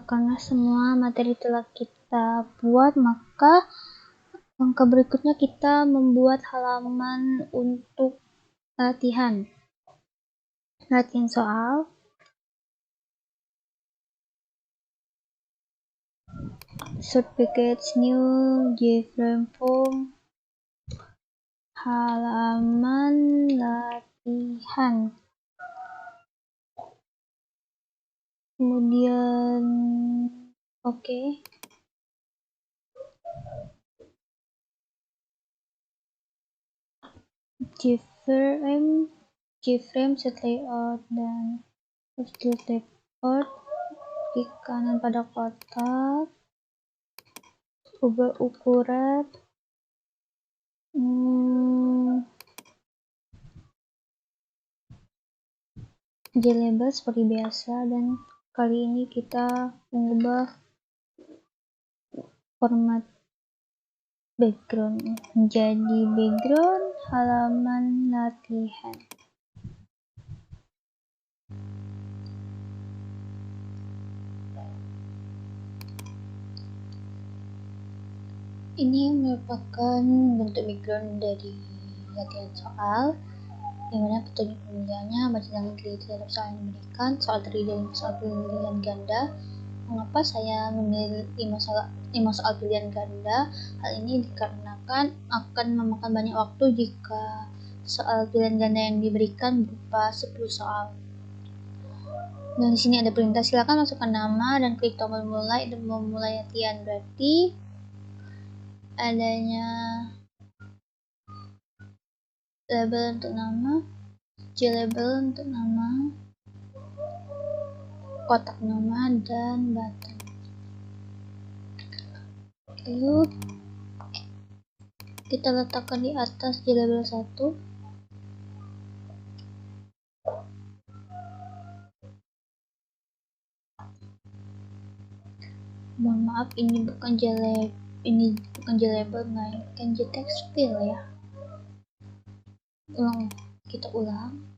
Karena semua materi telah kita buat, maka langkah berikutnya kita membuat halaman untuk latihan soal. Short package new JFrame form halaman latihan. Kemudian oke. JFrame set layout dan style layout. Klik kanan pada kotak, ubah ukuran, J-label seperti biasa, dan kali ini kita mengubah format background menjadi background halaman latihan. Ini merupakan bentuk background dari latihan soal, yang mana petunjuk pengerjaannya baca dan klik terhadap soal yang diberikan. Soal terdiri dari soal pilihan ganda. Mengapa saya memilih 5 soal pilihan ganda? Hal ini dikarenakan akan memakan banyak waktu jika soal pilihan ganda yang diberikan berupa 10 soal. Dan di sini ada perintah, silakan masukkan nama dan klik tombol mulai dan memulai latihan. Berarti adanya label untuk nama, J-label untuk nama, kotak nama, dan button. Lalu kita letakkan di atas J-label 1. Mohon maaf, ini bukan J-label, melainkan J-text fill ya. Kita ulang.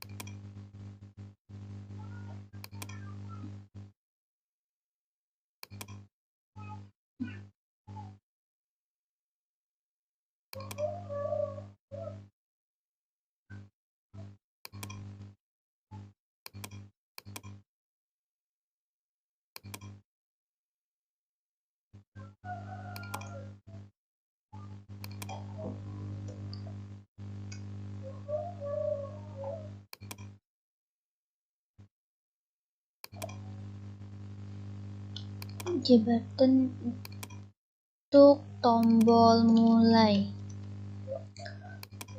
C button untuk tombol mulai.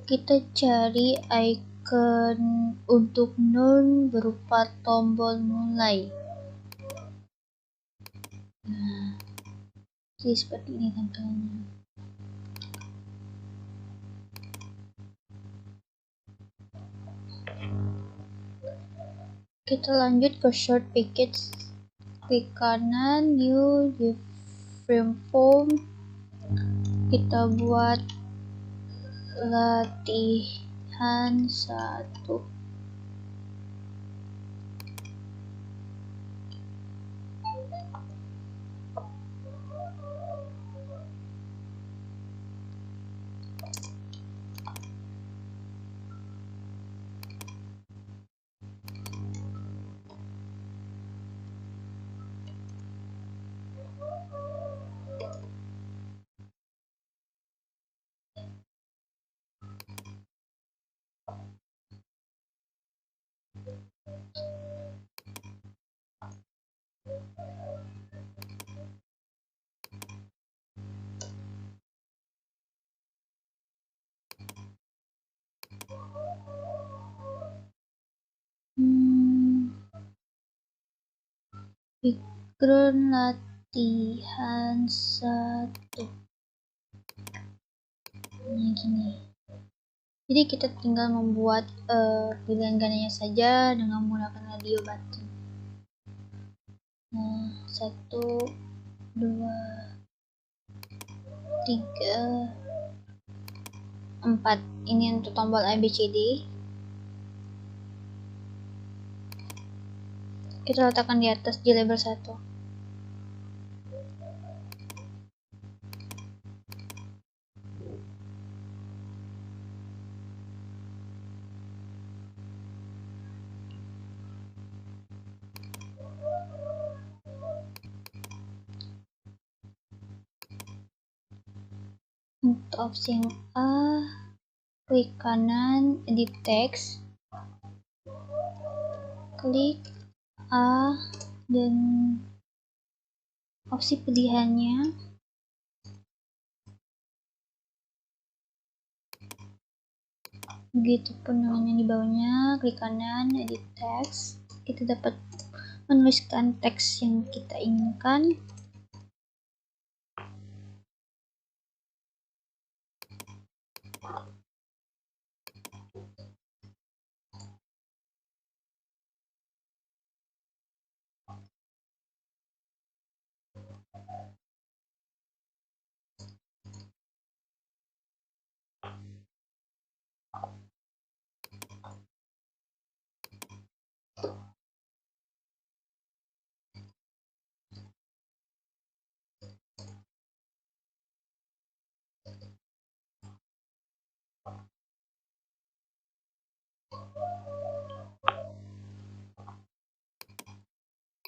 Kita cari icon untuk Noun berupa tombol mulai. Nah, jadi seperti ini tampilannya. Kita lanjut ke short package, klik kanan new frame form, kita buat latihan 1. Background latihan 1. Ini gini. Jadi kita tinggal membuat pilihan gandanya saja dengan menggunakan radio button. Nah, 1, 2, 3, 4. Ini untuk tombol ABCD. Kita letakkan di atas di label 1. Untuk opsi yang A, klik kanan edit text, klik A, dan opsi pilihannya begitupun dengan yang di bawahnya, klik kanan edit text, kita dapat menuliskan teks yang kita inginkan.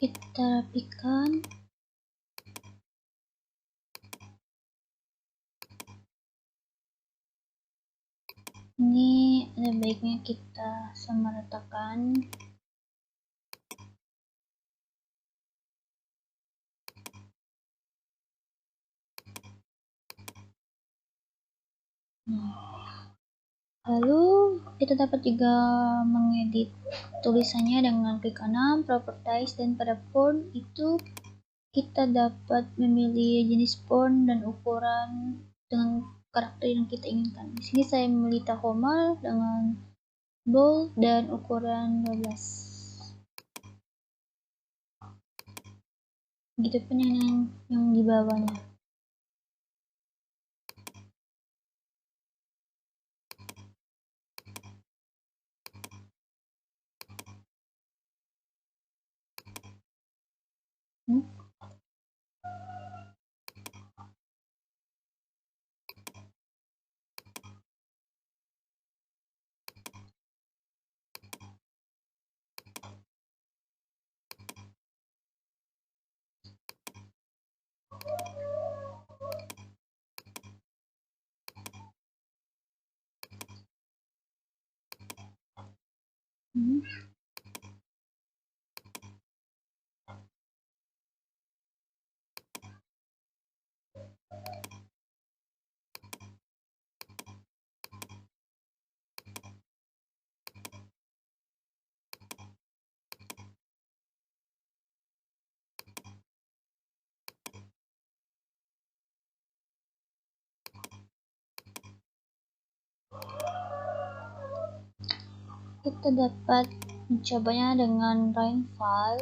Kita rapikan. Ini ada baiknya kita samaratakan. Lalu kita dapat juga mengedit tulisannya dengan klik kanan properties, dan pada font itu kita dapat memilih jenis font dan ukuran dengan karakter yang kita inginkan. Di sini saya memilih Tahoma dengan bold dan ukuran 12. Begitupun yang di bawahnya. Kita dapat mencobanya dengan rainfall.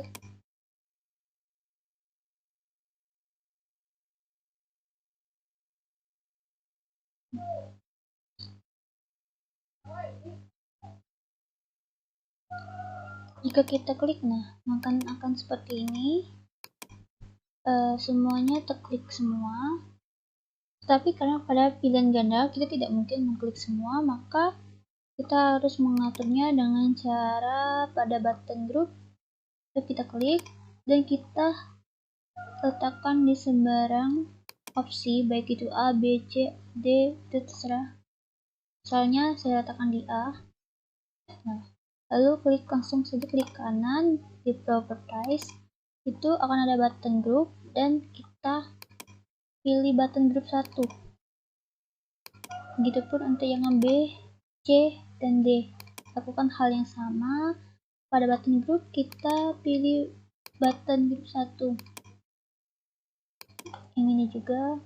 Jika kita klik, maka akan seperti ini. Semuanya terklik semua. Tapi karena pada pilihan ganda kita tidak mungkin mengklik semua, maka kita harus mengaturnya dengan cara pada button group. Kita klik dan kita letakkan di sembarang opsi, baik itu A, B, C, D, itu terserah. Soalnya saya letakkan di A. Nah, lalu langsung saja klik kanan di properties, itu akan ada button group dan kita pilih button group 1. Begitupun untuk yang B, C, dan D. Lakukan hal yang sama. Pada button group kita pilih button group 1. Yang ini juga.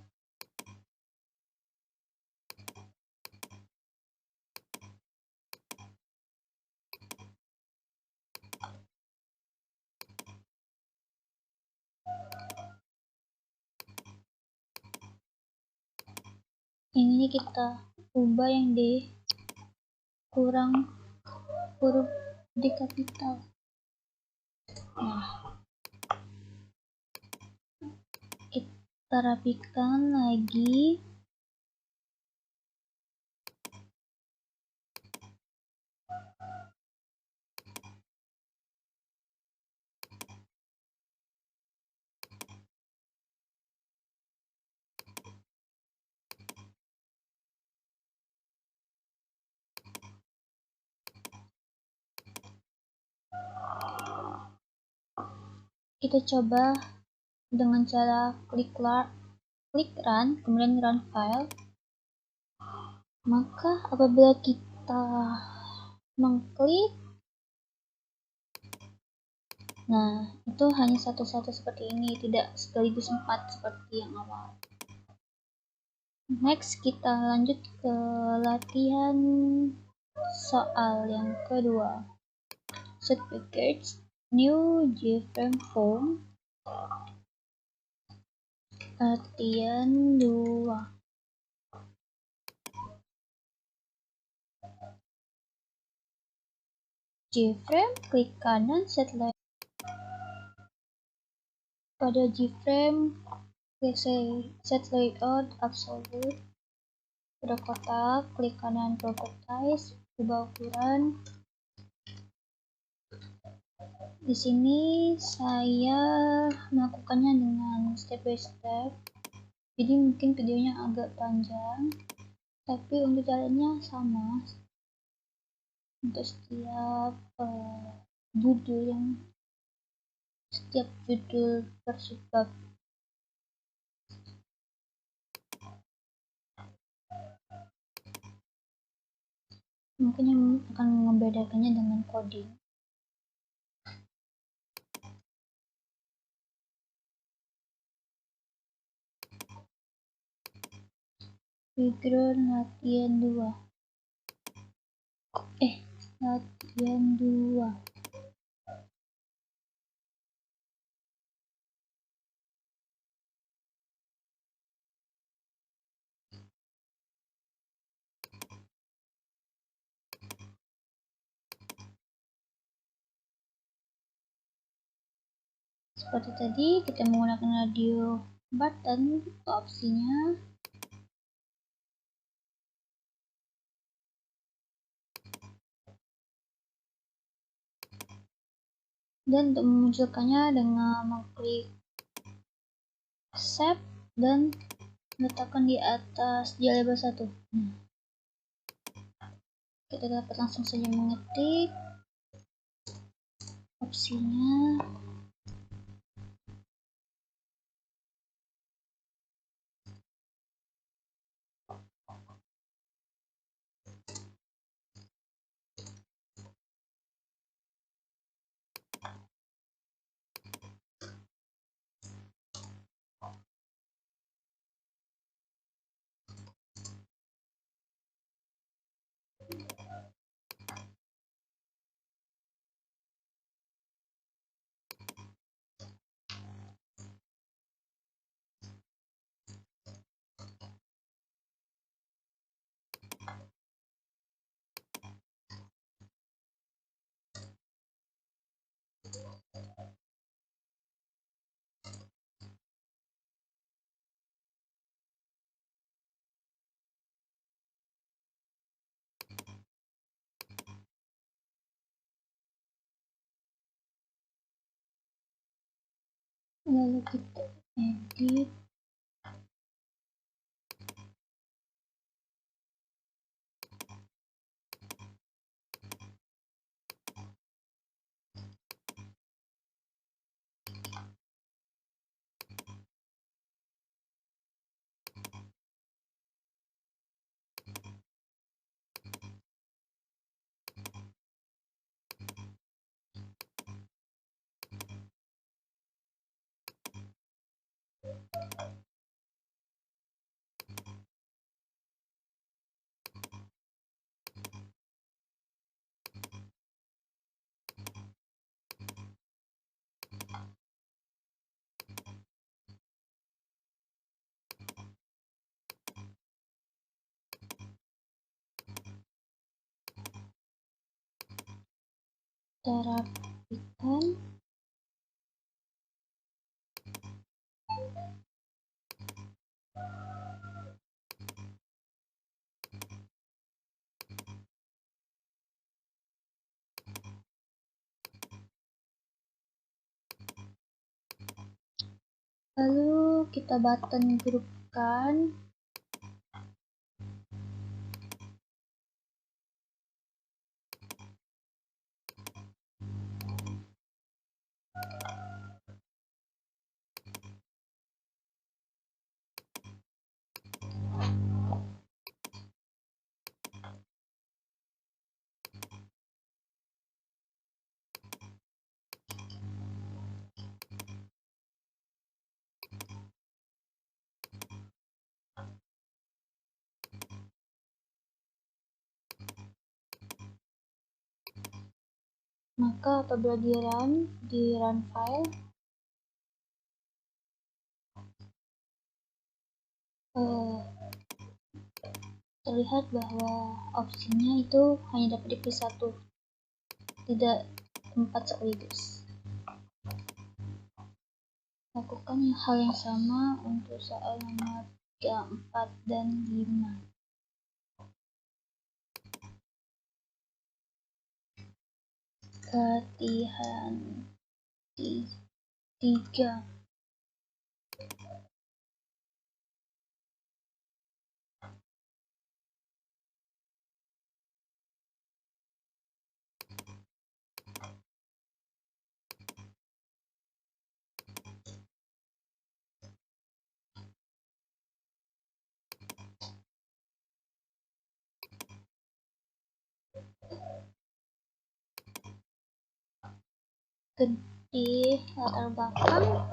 Yang ini kita ubah yang D kurang huruf D kapital. Nah, kita rapikan lagi. Kita coba dengan cara klik run, kemudian run file. Maka apabila kita mengklik, nah itu hanya satu-satu seperti ini, tidak sekaligus 4 seperti yang awal. Next kita lanjut ke latihan soal yang kedua. Set package new JFrame form. Latihan 2. JFrame, klik kanan set layout. Pada JFrame, klik set layout absolute. Pada kotak, klik kanan properties, ubah ukuran. Di sini saya melakukannya dengan step by step, jadi mungkin videonya agak panjang, tapi untuk caranya sama untuk setiap judul per subbab. Mungkin yang akan membedakannya dengan coding. Background latihan 2. Latihan 2. Seperti tadi, kita menggunakan radio button opsinya. Dan untuk memunculkannya dengan mengklik save dan letakkan di atas label 1. Kita dapat langsung saja mengetik opsinya. lalu kita edit. Kita rapikan. Lalu kita button grupkan. Maka apabila di run file, terlihat bahwa opsinya itu hanya dapat dipilih satu, tidak 4 sekaligus. Lakukan hal yang sama untuk soal nomor 3, 4, dan 5. Latihan 3. Di latar belakang,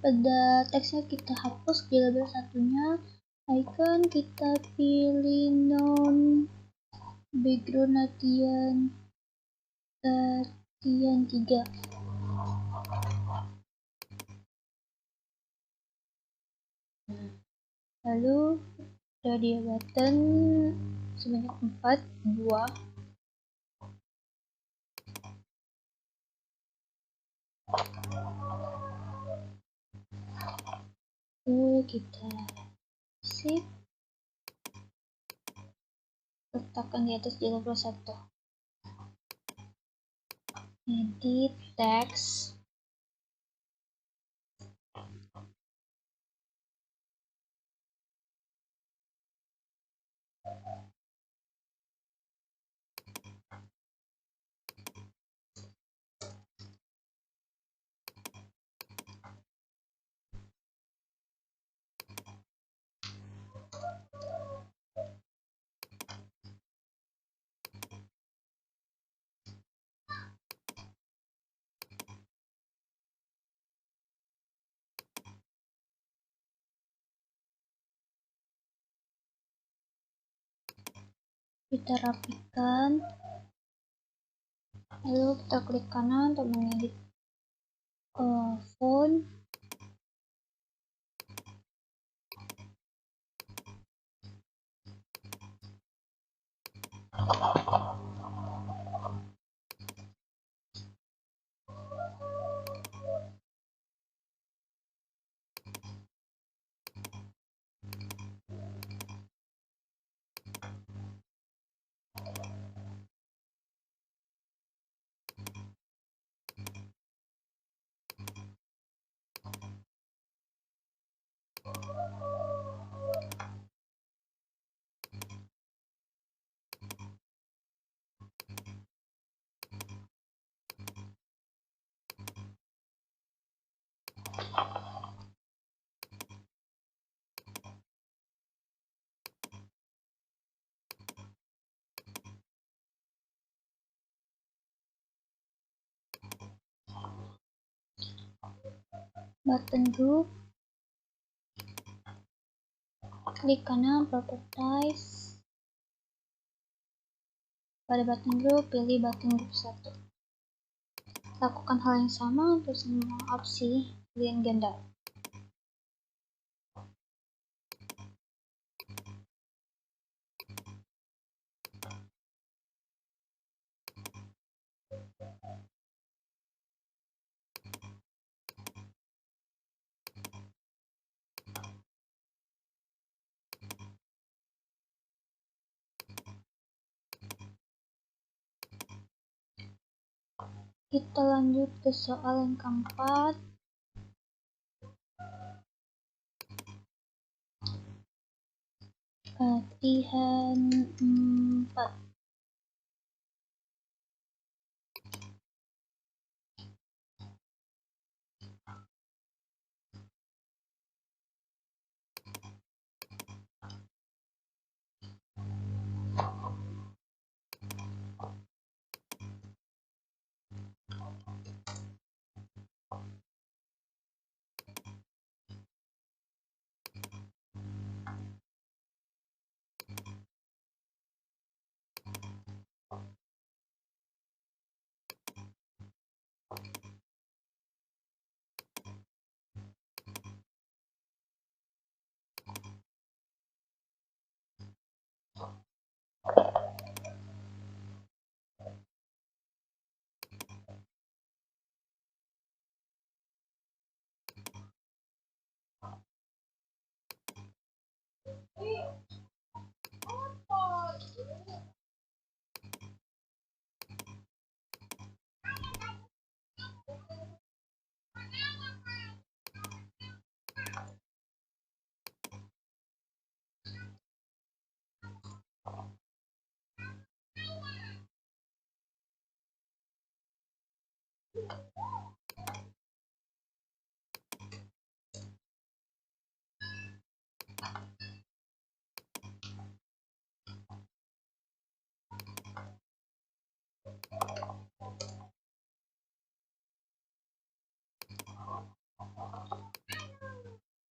pada teksnya kita hapus di label satunya, icon kita pilih non background latihan 3. Lalu radio button sebanyak 4 buah. Lalu kita save, letakkan di atas di level 1. Edit text. Kita rapikan, lalu kita klik kanan untuk mengedit font. button group, klik kanan properties. Pada button group, pilih button group 1. Lakukan hal yang sama untuk semua opsi pilihan ganda. Kita lanjut ke soal yang keempat. Latihan 4.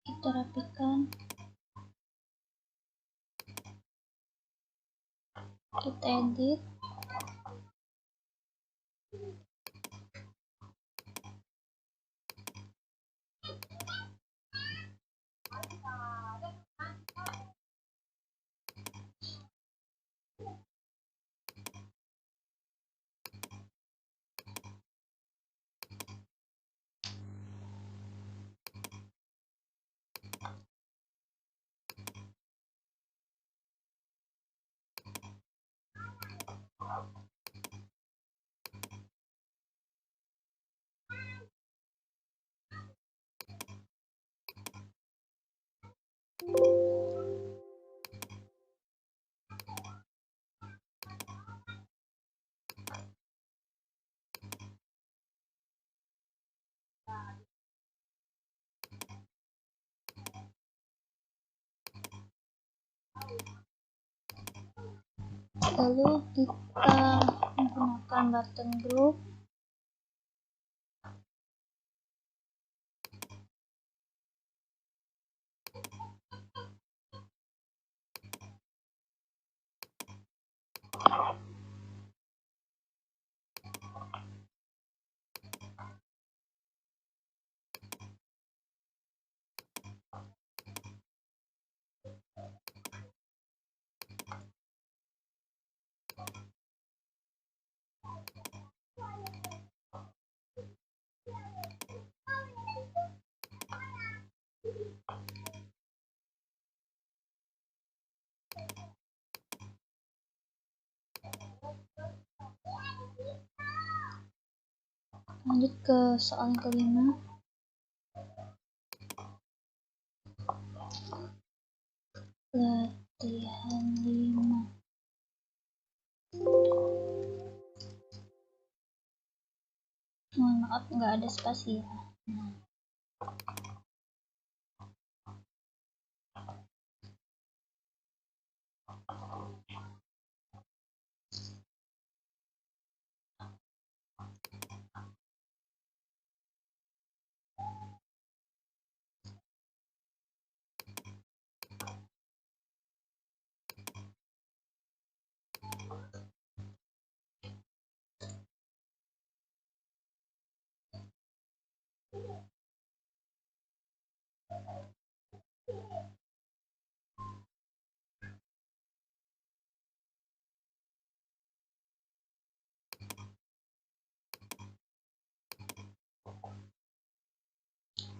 Kita rapikan, kita edit, lalu kita menggunakan button group. Lanjut ke soal yang kelima. Latihan 5. Mohon maaf nggak ada spasi ya.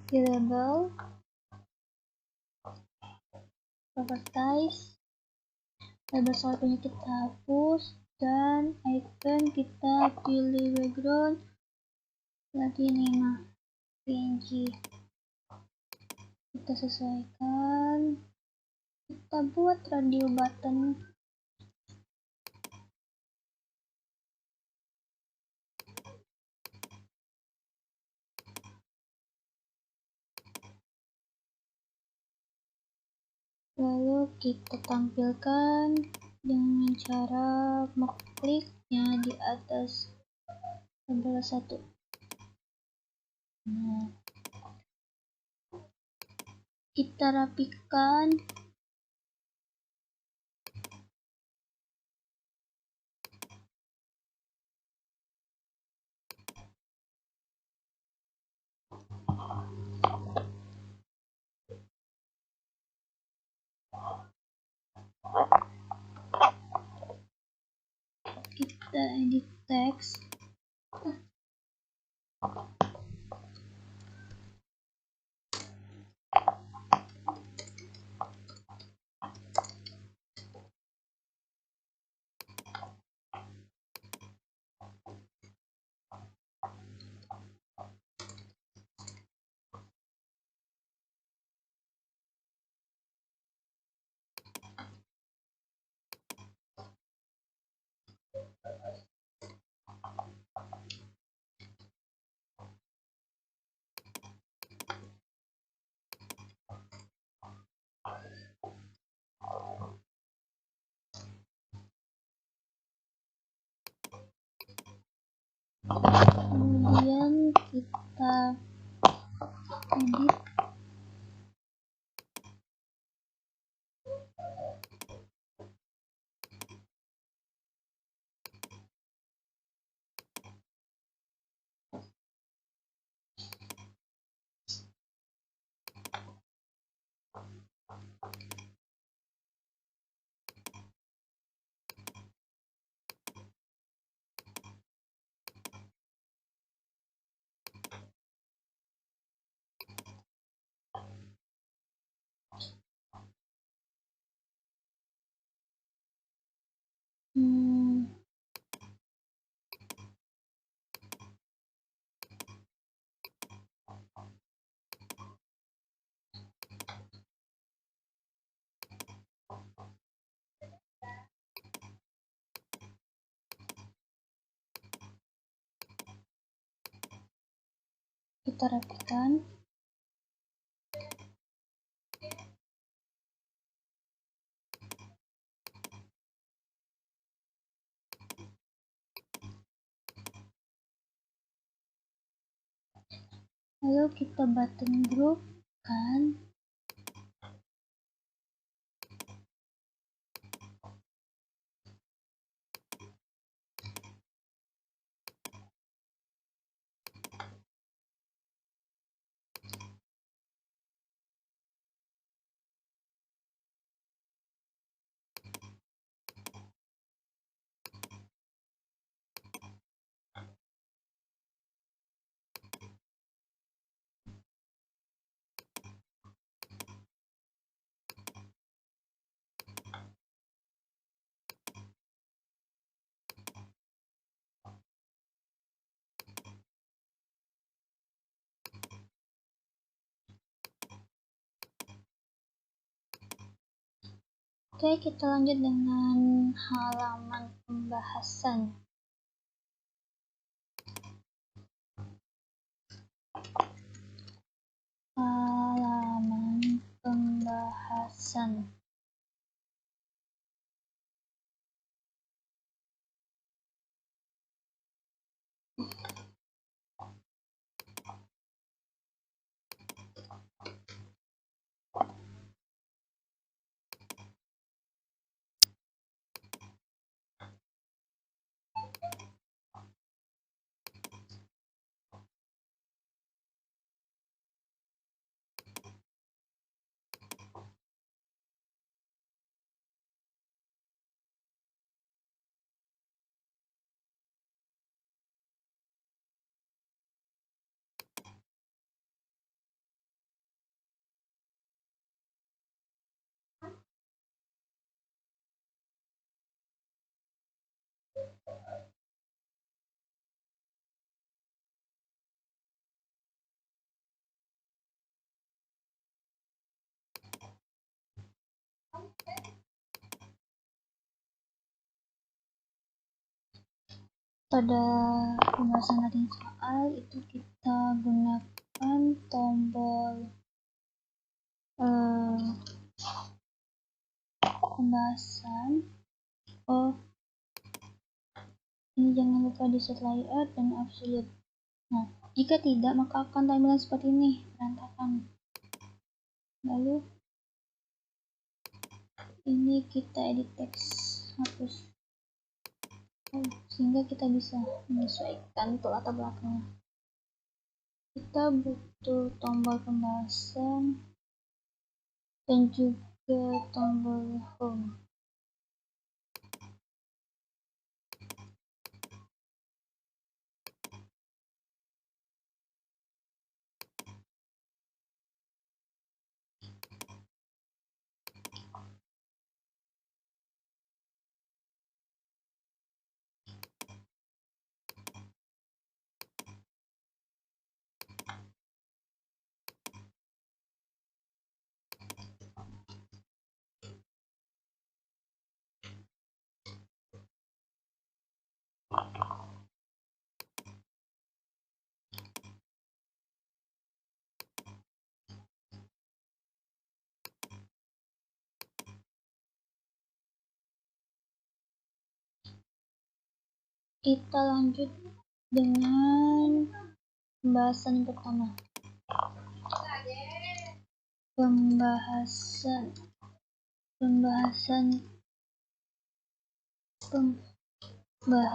di label, properties, label satunya kita hapus, dan icon kita pilih background lagi 5 PNG, kita sesuaikan, kita buat radio button. Lalu kita tampilkan dengan cara mengkliknya di atas label 1. Nah, kita rapikan. Kita edit teks. Kemudian kita edit. Kita rapikan. Lalu kita button group kan. Oke, kita lanjut dengan halaman pembahasan. Halaman pembahasan. Pada pembahasan latihan soal itu kita gunakan tombol pembahasan. Ini jangan lupa di set layout dan absolute. Nah, jika tidak maka akan tampilan seperti ini, berantakan. Lalu ini kita edit teks, hapus, sehingga kita bisa menyesuaikan untuk latar belakangnya. Kita butuh tombol pembahasan dan juga tombol home. Kita lanjut dengan pembahasan pertama. Pembahasan 1.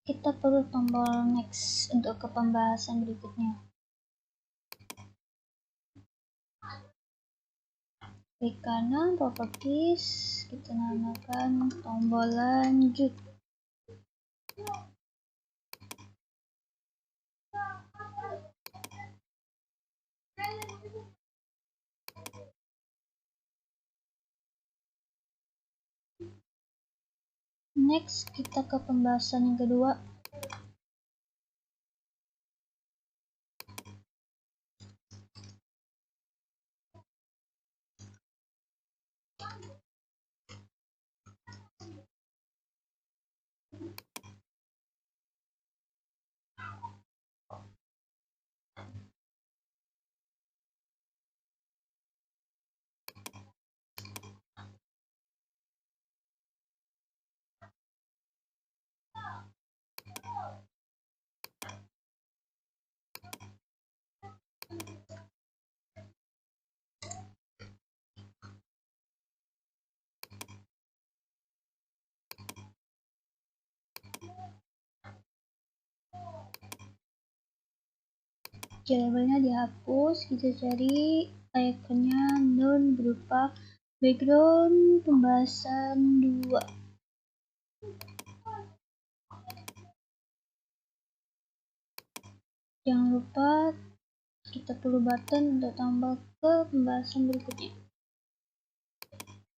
Kita perlu tombol next untuk ke pembahasan berikutnya. Klik kanan properties, kita namakan tombol lanjut. Next, kita ke pembahasan yang kedua. Labelnya dihapus, kita cari ikonnya none berupa background pembahasan 2. Jangan lupa kita perlu button untuk tambah ke pembahasan berikutnya.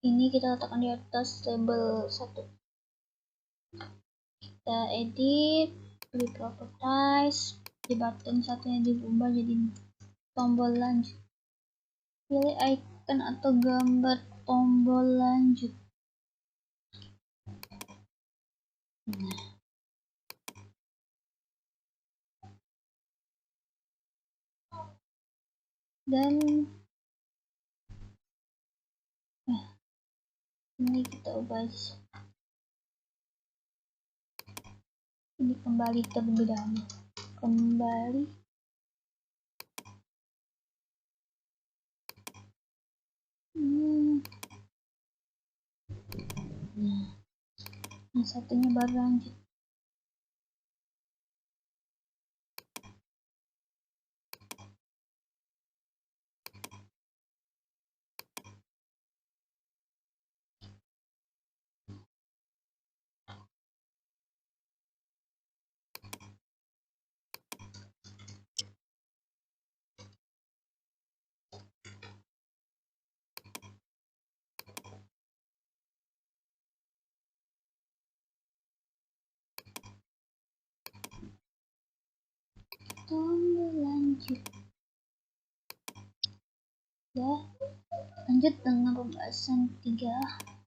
Ini kita letakkan di atas label 1. Kita edit, pilih properties, di button satunya diubah jadi tombol lanjut. Pilih icon atau gambar tombol lanjut. Nah. Dan ini kita ubah. Ini kembali terlebih dahulu. Kembali. satunya baru lanjut. Tombol lanjut. Ya, lanjut dengan pembahasan 3.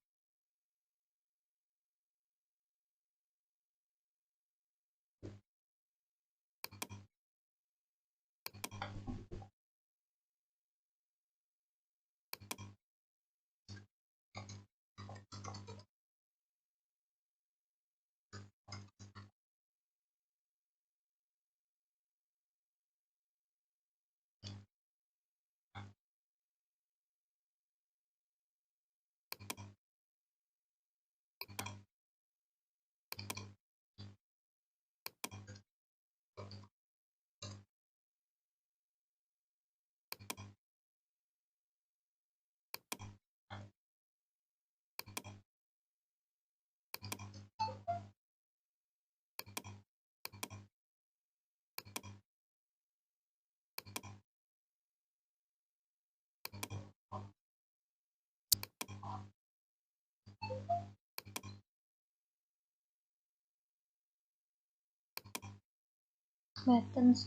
Button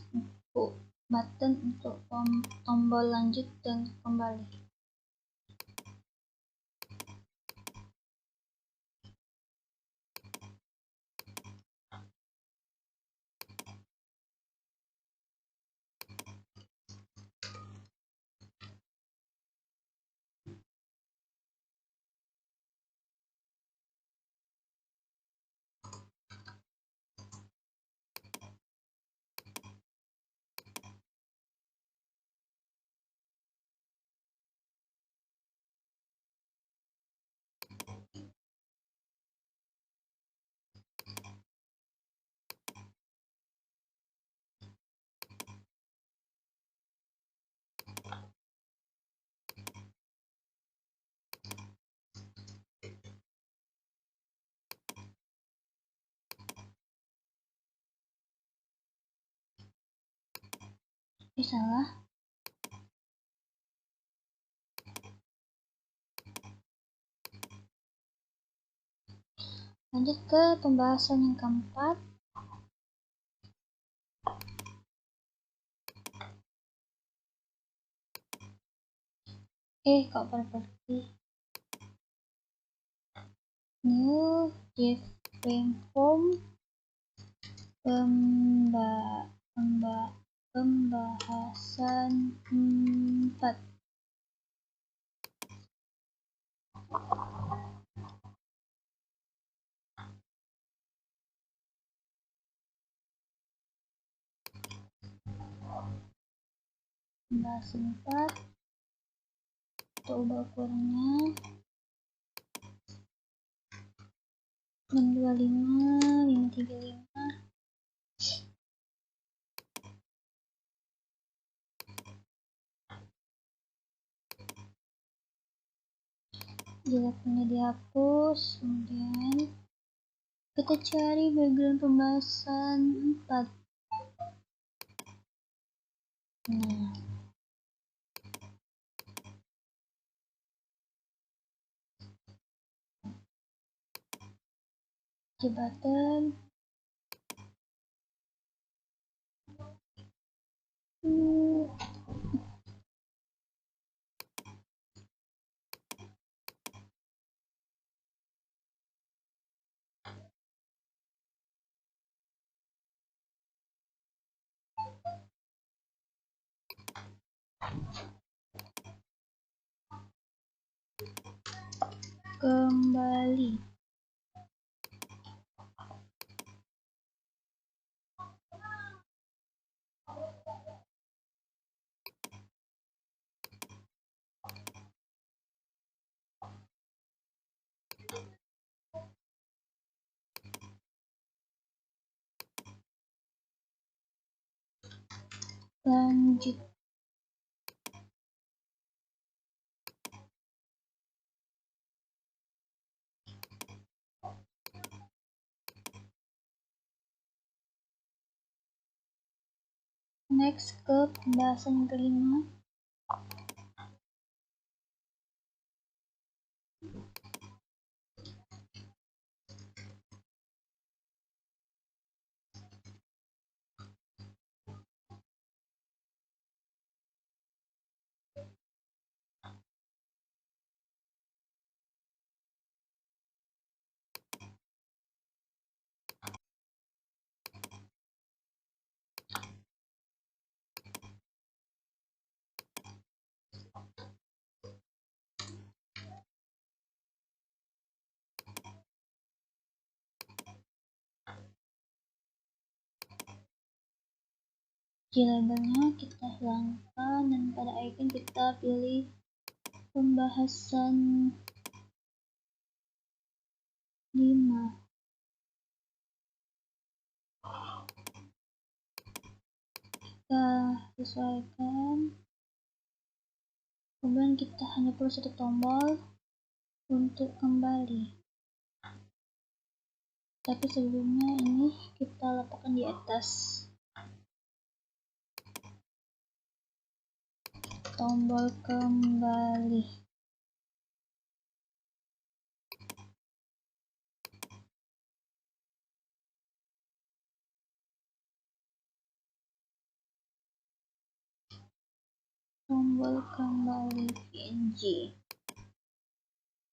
untuk tombol lanjut dan kembali. Salah. Lanjut ke pembahasan yang keempat. Kok properti new frame form pembahasan 4. Pembahasan 4 untuk ubah ukurannya 625 535. Jika dihapus, kemudian kita cari background pembahasan 4. Nah, jembatan kembali. Lanjut. Next ke pembahasan yang kelima. Labelnya kita hilangkan dan pada icon kita pilih pembahasan 5. Kita sesuaikan, kemudian kita hanya perlu satu tombol untuk kembali, tapi sebelumnya ini kita letakkan di atas tombol kembali. Tombol kembali PNG.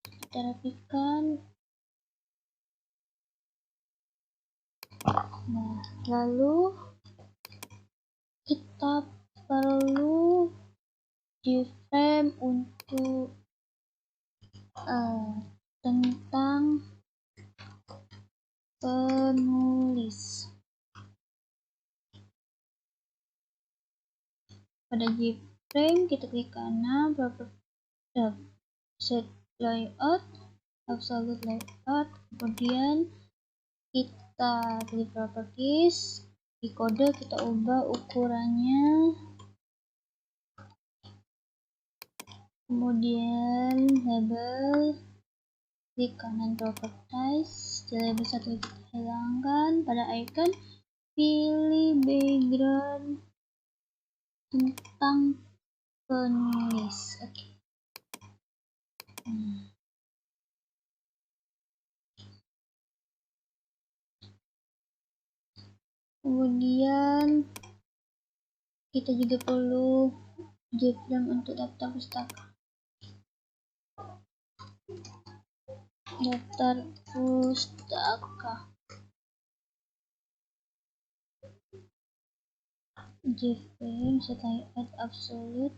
Kita rapikan. Nah, lalu kita perlu keyframe untuk tentang penulis. Pada keyframe kita klik kanan, set layout, absolute layout, kemudian kita pilih properties, di kode kita ubah ukurannya, kemudian label, klik kanan properties, label 1 kita hilangkan, pada icon pilih background tentang penulis. Oke. Kemudian kita juga perlu keyframe untuk daftar pustaka. Daftar pustaka. Keyframe set layout absolute.